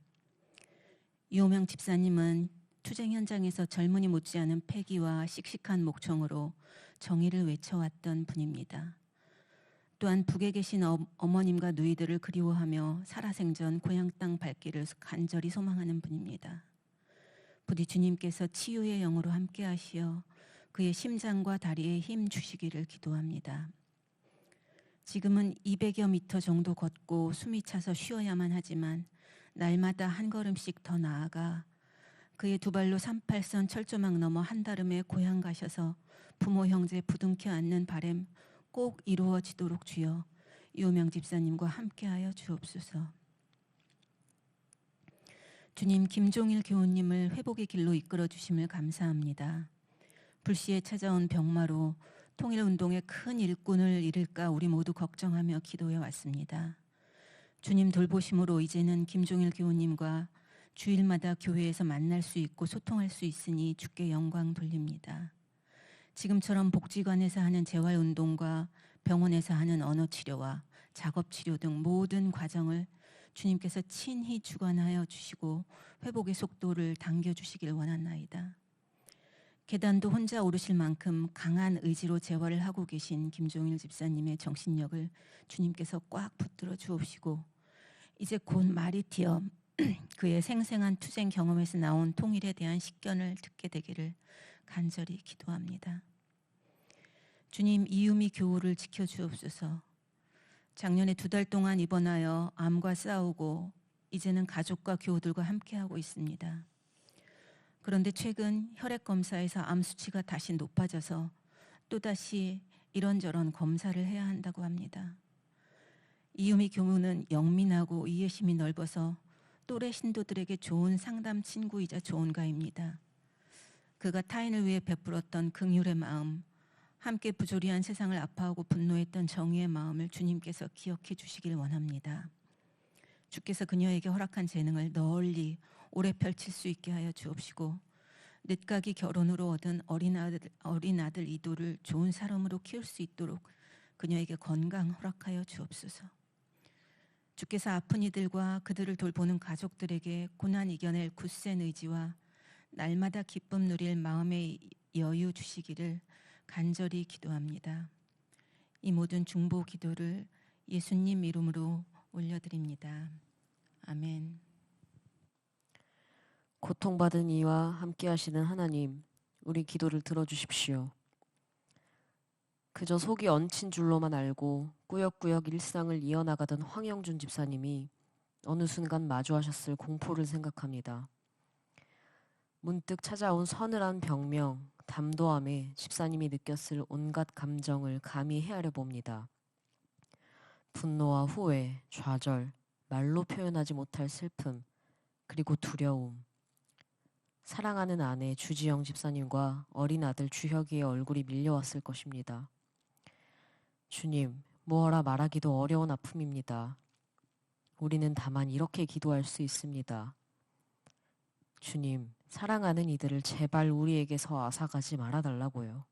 유호명 집사님은 투쟁 현장에서 젊은이 못지않은 패기와 씩씩한 목청으로 정의를 외쳐왔던 분입니다. 또한 북에 계신 어머님과 누이들을 그리워하며 살아생전 고향 땅 밟기를 간절히 소망하는 분입니다. 부디 주님께서 치유의 영으로 함께하시어 그의 심장과 다리에 힘 주시기를 기도합니다. 지금은 200여 미터 정도 걷고 숨이 차서 쉬어야만 하지만 날마다 한 걸음씩 더 나아가 그의 두 발로 38선 철조망 넘어 한다름에 고향 가셔서 부모 형제 부둥켜 안는 바람 꼭 이루어지도록 주여 유호명 집사님과 함께하여 주옵소서. 주님, 김종일 교우님을 회복의 길로 이끌어 주심을 감사합니다. 불시에 찾아온 병마로 통일운동의 큰 일꾼을 잃을까 우리 모두 걱정하며 기도해 왔습니다. 주님 돌보심으로 이제는 김종일 교우님과 주일마다 교회에서 만날 수 있고 소통할 수 있으니 주께 영광 돌립니다. 지금처럼 복지관에서 하는 재활운동과 병원에서 하는 언어치료와 작업치료 등 모든 과정을 주님께서 친히 주관하여 주시고 회복의 속도를 당겨주시길 원하나이다. 계단도 혼자 오르실 만큼 강한 의지로 재활을 하고 계신 김종일 집사님의 정신력을 주님께서 꽉 붙들어 주옵시고 이제 곧 말이 튀어 그의 생생한 투쟁 경험에서 나온 통일에 대한 식견을 듣게 되기를 간절히 기도합니다. 주님, 이유미 교우를 지켜주옵소서. 작년에 2달 동안 입원하여 암과 싸우고 이제는 가족과 교우들과 함께하고 있습니다. 그런데 최근 혈액 검사에서 암 수치가 다시 높아져서 또다시 이런저런 검사를 해야 한다고 합니다. 이유미 교우는 영민하고 이해심이 넓어서 또래 신도들에게 좋은 상담 친구이자 조언가입니다. 그가 타인을 위해 베풀었던 긍휼의 마음, 함께 부조리한 세상을 아파하고 분노했던 정의의 마음을 주님께서 기억해 주시길 원합니다. 주께서 그녀에게 허락한 재능을 널리 오래 펼칠 수 있게 하여 주옵시고 늦가기 결혼으로 얻은 어린 아들 이도를 좋은 사람으로 키울 수 있도록 그녀에게 건강 허락하여 주옵소서. 주께서 아픈 이들과 그들을 돌보는 가족들에게 고난 이겨낼 굳센 의지와 날마다 기쁨 누릴 마음의 여유 주시기를 간절히 기도합니다. 이 모든 중보 기도를 예수님 이름으로 올려드립니다. 아멘. 고통받은 이와 함께 하시는 하나님, 우리 기도를 들어주십시오. 그저 속이 얹힌 줄로만 알고 꾸역꾸역 일상을 이어나가던 황영준 집사님이 어느 순간 마주하셨을 공포를 생각합니다. 문득 찾아온 서늘한 병명, 담도함에 집사님이 느꼈을 온갖 감정을 감히 헤아려 봅니다. 분노와 후회, 좌절, 말로 표현하지 못할 슬픔, 그리고 두려움. 사랑하는 아내 주지영 집사님과 어린 아들 주혁이의 얼굴이 밀려왔을 것입니다. 주님, 무어라 말하기도 어려운 아픔입니다. 우리는 다만 이렇게 기도할 수 있습니다. 주님, 사랑하는 이들을 제발 우리에게서 앗아가지 말아달라고요.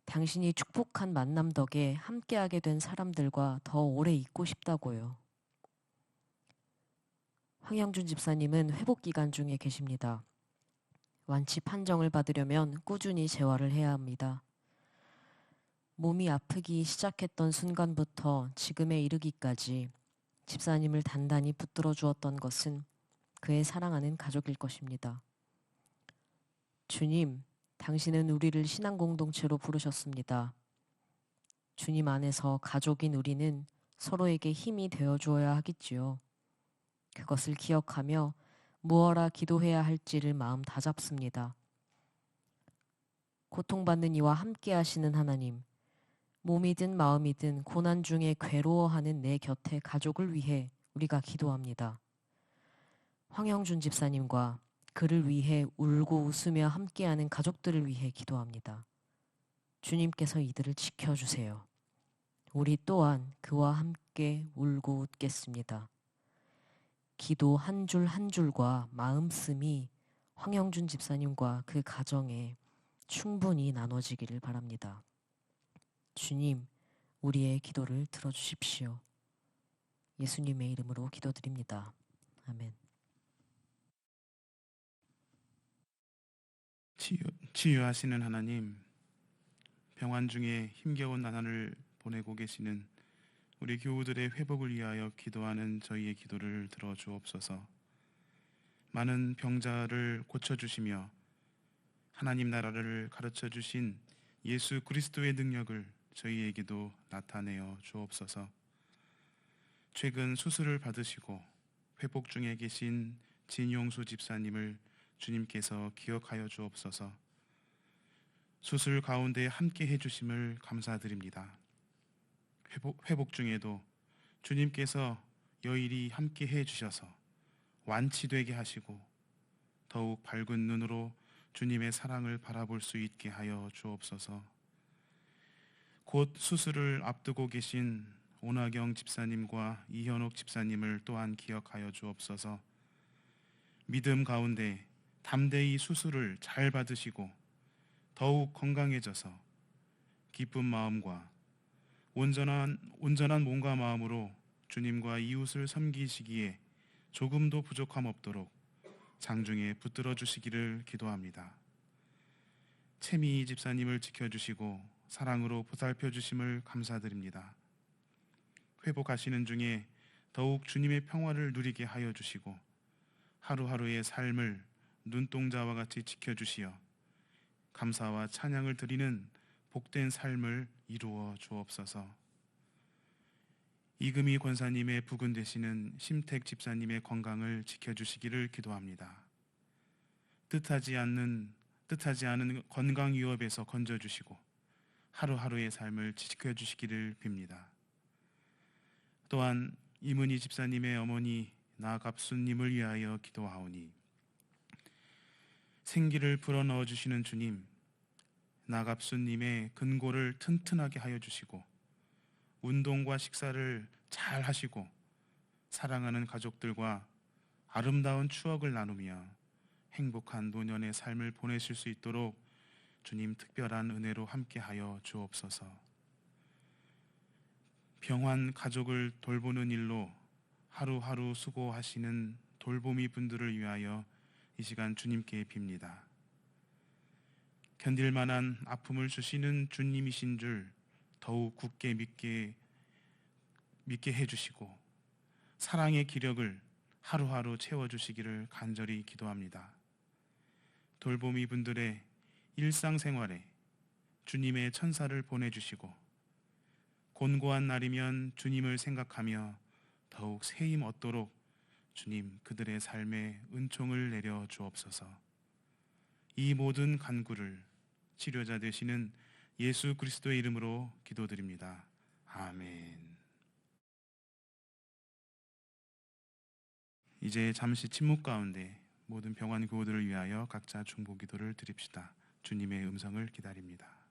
당신이 축복한 만남 덕에 함께하게 된 사람들과 더 오래 있고 싶다고요. 황영준 집사님은 회복 기간 중에 계십니다. 완치 판정을 받으려면 꾸준히 재활을 해야 합니다. 몸이 아프기 시작했던 순간부터 지금에 이르기까지 집사님을 단단히 붙들어 주었던 것은 그의 사랑하는 가족일 것입니다. 주님, 당신은 우리를 신앙 공동체로 부르셨습니다. 주님 안에서 가족인 우리는 서로에게 힘이 되어 주어야 하겠지요. 그것을 기억하며 무엇라 기도해야 할지를 마음 다잡습니다. 고통받는 이와 함께 하시는 하나님, 몸이든 마음이든 고난 중에 괴로워하는 내 곁의 가족을 위해 우리가 기도합니다. 황영준 집사님과 그를 위해 울고 웃으며 함께하는 가족들을 위해 기도합니다. 주님께서 이들을 지켜주세요. 우리 또한 그와 함께 울고 웃겠습니다. 기도 한 줄 한 줄과 마음씀이 황영준 집사님과 그 가정에 충분히 나눠지기를 바랍니다. 주님, 우리의 기도를 들어주십시오. 예수님의 이름으로 기도드립니다. 아멘. 치유하시는 하나님, 병환 중에 힘겨운 나날을 보내고 계시는 우리 교우들의 회복을 위하여 기도하는 저희의 기도를 들어주옵소서. 많은 병자를 고쳐주시며 하나님 나라를 가르쳐 주신 예수 그리스도의 능력을 저희에게도 나타내어 주옵소서. 최근 수술을 받으시고 회복 중에 계신 진용수 집사님을 주님께서 기억하여 주옵소서. 수술 가운데 함께 해주심을 감사드립니다. 회복 중에도 주님께서 여일이 함께 해주셔서 완치되게 하시고 더욱 밝은 눈으로 주님의 사랑을 바라볼 수 있게 하여 주옵소서. 곧 수술을 앞두고 계신 오나경 집사님과 이현옥 집사님을 또한 기억하여 주옵소서. 믿음 가운데 담대히 수술을 잘 받으시고 더욱 건강해져서 기쁜 마음과 온전한 몸과 마음으로 주님과 이웃을 섬기시기에 조금도 부족함 없도록 장중에 붙들어 주시기를 기도합니다. 채미 집사님을 지켜주시고 사랑으로 보살펴 주심을 감사드립니다. 회복하시는 중에 더욱 주님의 평화를 누리게 하여 주시고 하루하루의 삶을 눈동자와 같이 지켜주시어 감사와 찬양을 드리는 복된 삶을 이루어 주옵소서. 이금희 권사님의 부근 되시는 심택 집사님의 건강을 지켜주시기를 기도합니다. 뜻하지 않은 건강 위협에서 건져주시고 하루하루의 삶을 지켜주시기를 빕니다. 또한 이문희 집사님의 어머니 나갑수님을 위하여 기도하오니 생기를 불어넣어 주시는 주님, 나갑수님의 근골을 튼튼하게 하여 주시고 운동과 식사를 잘 하시고 사랑하는 가족들과 아름다운 추억을 나누며 행복한 노년의 삶을 보내실 수 있도록 주님 특별한 은혜로 함께하여 주옵소서. 병환 가족을 돌보는 일로 하루하루 수고하시는 돌보미 분들을 위하여 이 시간 주님께 빕니다. 견딜 만한 아픔을 주시는 주님이신 줄 더욱 굳게 믿게 해주시고 사랑의 기력을 하루하루 채워주시기를 간절히 기도합니다. 돌보미 분들의 일상생활에 주님의 천사를 보내주시고 곤고한 날이면 주님을 생각하며 더욱 새힘 얻도록 주님 그들의 삶에 은총을 내려 주옵소서. 이 모든 간구를 치료자 되시는 예수 그리스도의 이름으로 기도드립니다. 아멘. 이제 잠시 침묵 가운데 모든 병환 교우들을 위하여 각자 중보 기도를 드립시다. 주님의 음성을 기다립니다.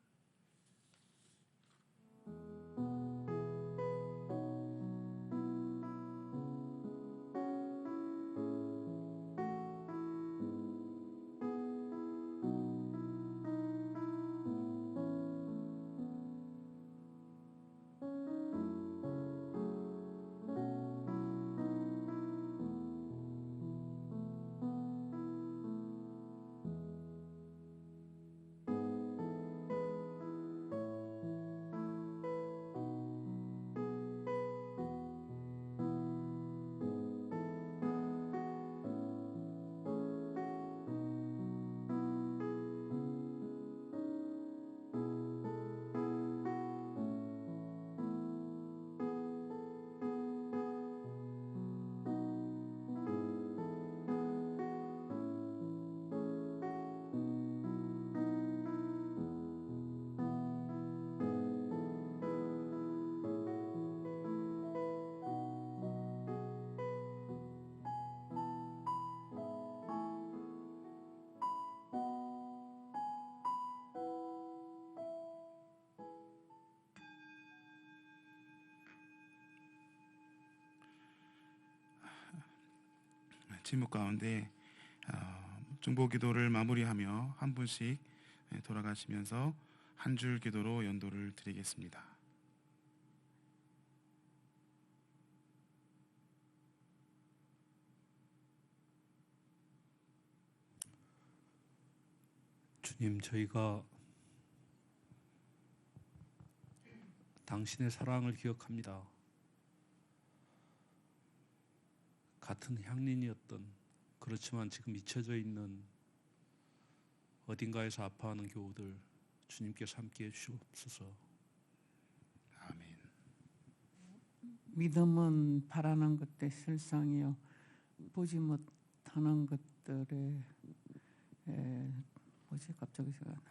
침묵 가운데 중보기도를 마무리하며 한 분씩 돌아가시면서 한 줄 기도로 연도를 드리겠습니다. 주님, 저희가 당신의 사랑을 기억합니다. 같은 향린이었던, 그렇지만 지금 잊혀져 있는 어딘가에서 아파하는 교우들, 주님께서 함께해 주옵소서. 아멘. 믿음은 바라는 것들의 실상이요 보지 못하는 것들의 갑자기 제가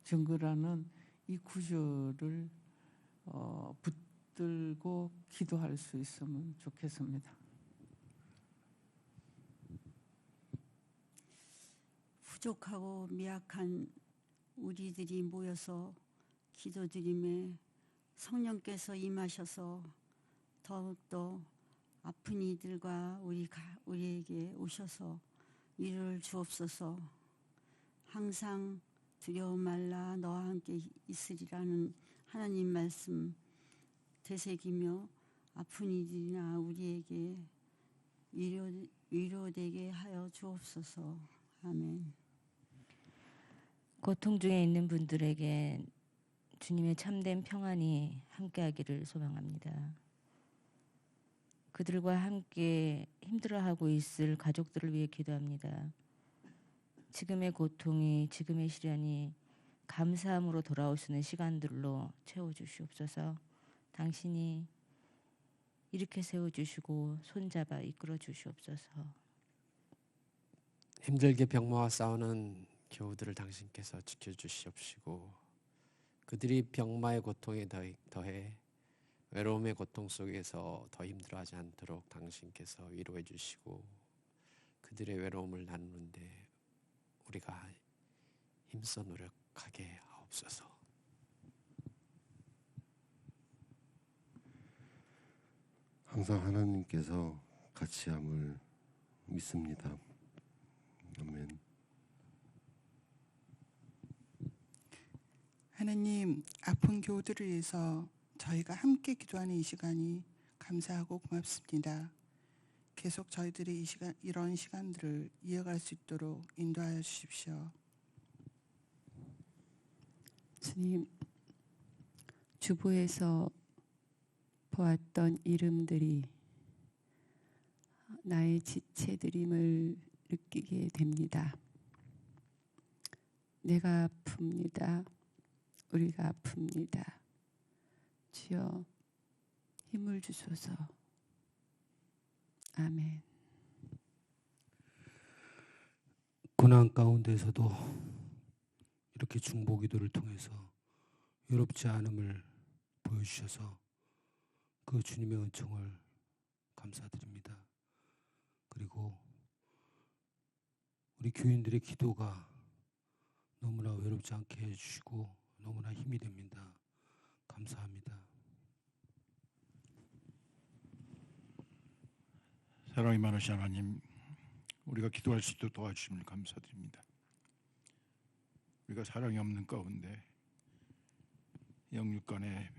증거라는 이 구절을 붙들고 기도할 수 있으면 좋겠습니다. 부족하고 미약한 우리들이 모여서 기도드림에 성령께서 임하셔서 더욱더 아픈 이들과 우리에게 오셔서 위로를 주옵소서. 항상 두려워 말라 너와 함께 있으리라는 하나님 말씀 되새기며 아픈 이들이나 우리에게 위로되게 하여 주옵소서. 아멘. 고통 중에 있는 분들에게 주님의 참된 평안이 함께하기를 소망합니다. 그들과 함께 힘들어하고 있을 가족들을 위해 기도합니다. 지금의 고통이, 지금의 시련이 감사함으로 돌아올 수 있는 시간들로 채워주시옵소서. 당신이 이렇게 세워주시고 손잡아 이끌어 주시옵소서. 힘들게 병마와 싸우는 교우들을 당신께서 지켜주시옵시고 그들이 병마의 고통에 더해 외로움의 고통 속에서 더 힘들어하지 않도록 당신께서 위로해 주시고 그들의 외로움을 나누는데 우리가 힘써 노력하게 하옵소서. 항상 하나님께서 같이함을 믿습니다. 아멘. 하나님, 아픈 교우들을 위해서 저희가 함께 기도하는 이 시간이 감사하고 고맙습니다. 계속 저희들이 이런 시간들을 이어갈 수 있도록 인도하여 주십시오. 주님, 주보에서 보았던 이름들이 나의 지체들임을 느끼게 됩니다. 내가 아픕니다. 우리가 아픕니다. 주여 힘을 주소서. 아멘. 고난 가운데서도 이렇게 중보기도를 통해서 외롭지 않음을 보여주셔서 그 주님의 은총을 감사드립니다. 그리고 우리 교인들의 기도가 너무나 외롭지 않게 해주시고 너무나 힘이 됩니다. 감사합니다. 사랑이 많으신 하나님, 우리가 기도할 수 있도록 도와주심을 감사드립니다. 우리가 사랑이 없는 가운데 영육 간에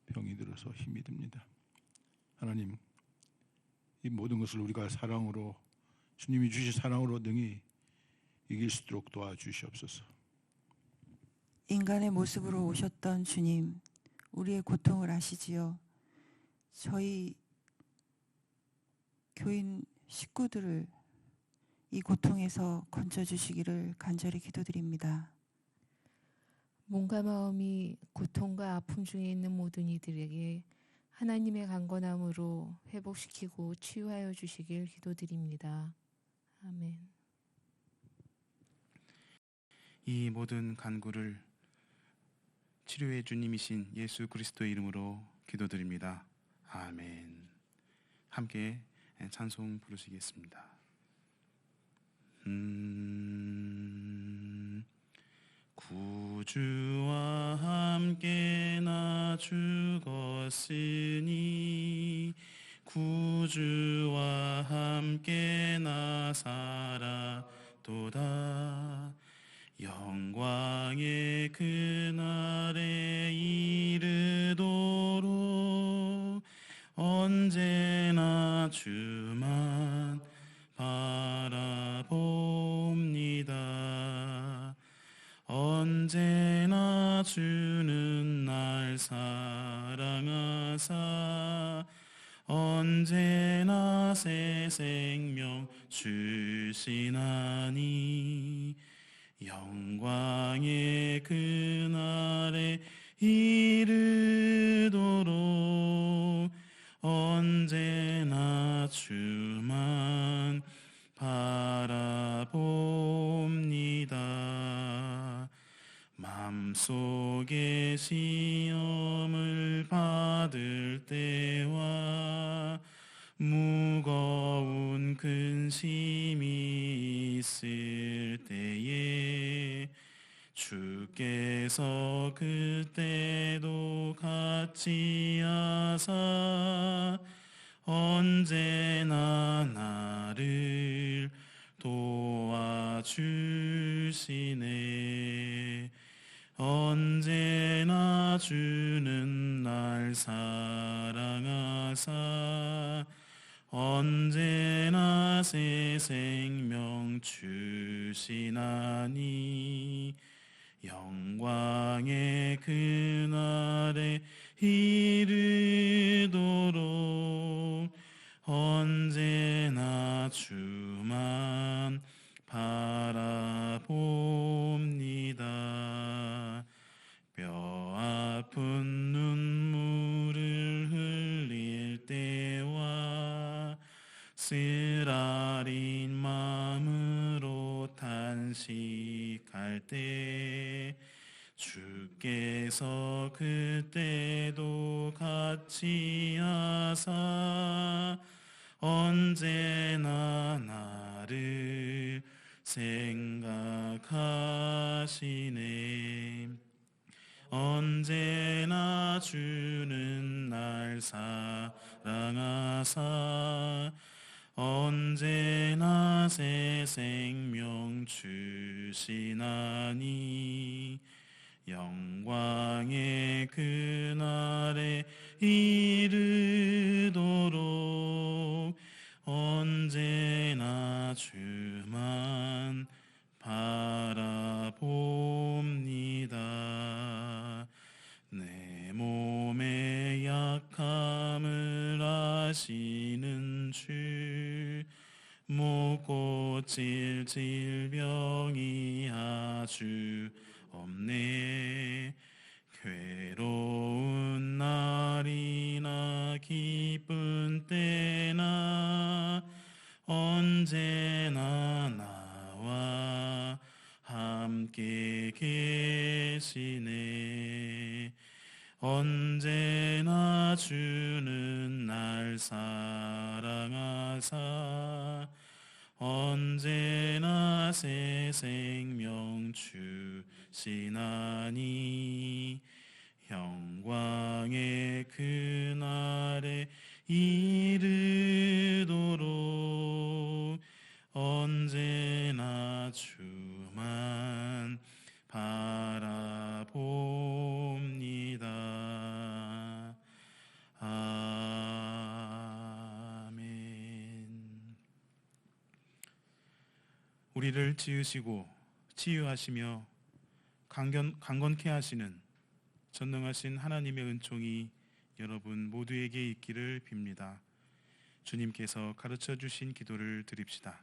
병이 들어서 힘이 듭니다. 하나님, 이 모든 것을 우리가 사랑으로, 주님이 주신 사랑으로 능히 이길 수 있도록 도와주시옵소서. 인간의 모습으로 오셨던 주님, 우리의 고통을 아시지요. 저희 교인 식구들을 이 고통에서 건져주시기를 간절히 기도드립니다. 몸과 마음이 고통과 아픔 중에 있는 모든 이들에게 하나님의 강건함으로 회복시키고 치유하여 주시길 기도드립니다. 아멘. 이 모든 간구를 치료의 주님이신 예수 그리스도의 이름으로 기도드립니다. 아멘. 함께 찬송 부르시겠습니다. 구주와 함께 나 죽었으니 구주와 함께 나 살아도다. 영광의 그날에 이르도록 언제나 주만 바라봅니다. 언제나 주는 날 사랑하사 언제나 새 생명 주시나니 영광의 그날에 이르도록 언제나 주만 바라봅니다. 맘속에 시험을 받을 때와 무거운 근심이 있을 때에 주께서 그때도 같이 하사 언제나 나를 도와주시네. 언제나 주는 날 사랑하사 언제나 새 생명 주시나니 영광의 그날에 이르도록 언제나 주만 바라봅니다. 뼈 아픈 눈물을 흘릴 때와 쓰라린 마음으로 탄식할 때 주께서 그때도 같이 하사 언제나 나를 생각하시네. 언제나 주는 날 사랑하사 언제나 새 생명 주시나니 영광의 그날에 이르도록 언제나 주만 바라봅니다. 내 몸의 약함을 아시는 주, 못 고칠 질병이 아주 없네. 괴로운 날이나 기쁜 때나 언제나 나와 함께 계시네. 언제나 주는 날 사랑하사 언제나 새 생명 주시나니 영광의 그날에 이르도록 언제나 주만 바라봅니다. 아멘. 우리를 지으시고 치유하시며 강건케 하시는 전능하신 하나님의 은총이 여러분 모두에게 있기를 빕니다. 주님께서 가르쳐 주신 기도를 드립시다.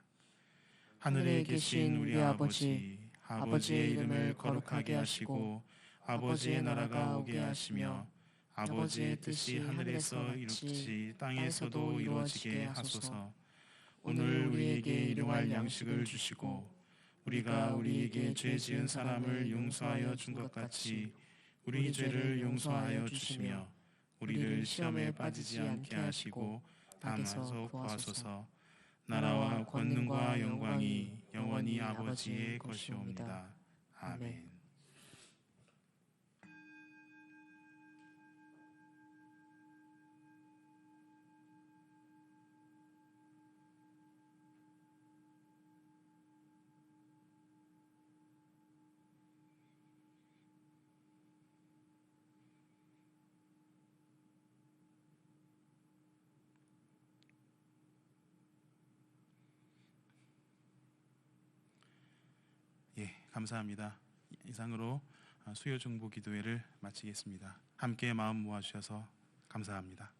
하늘에 계신 우리 아버지, 아버지의 이름을 거룩하게 하시고 아버지의 나라가 오게 하시며 아버지의 뜻이 하늘에서 이루어지듯이 땅에서도 이루어지게 하소서. 오늘 우리에게 일용할 양식을 주시고 우리가 우리에게 죄 지은 사람을 용서하여 준 것 같이 우리 죄를 용서하여 주시며 우리를 시험에 빠지지 않게 하시고 다마서 구하소서. 나라와 권능과 영광이 영원히 아버지의 것이옵니다. 아멘. 예, 감사합니다. 이상으로 수요 중보 기도회를 마치겠습니다. 함께 마음 모아주셔서 감사합니다.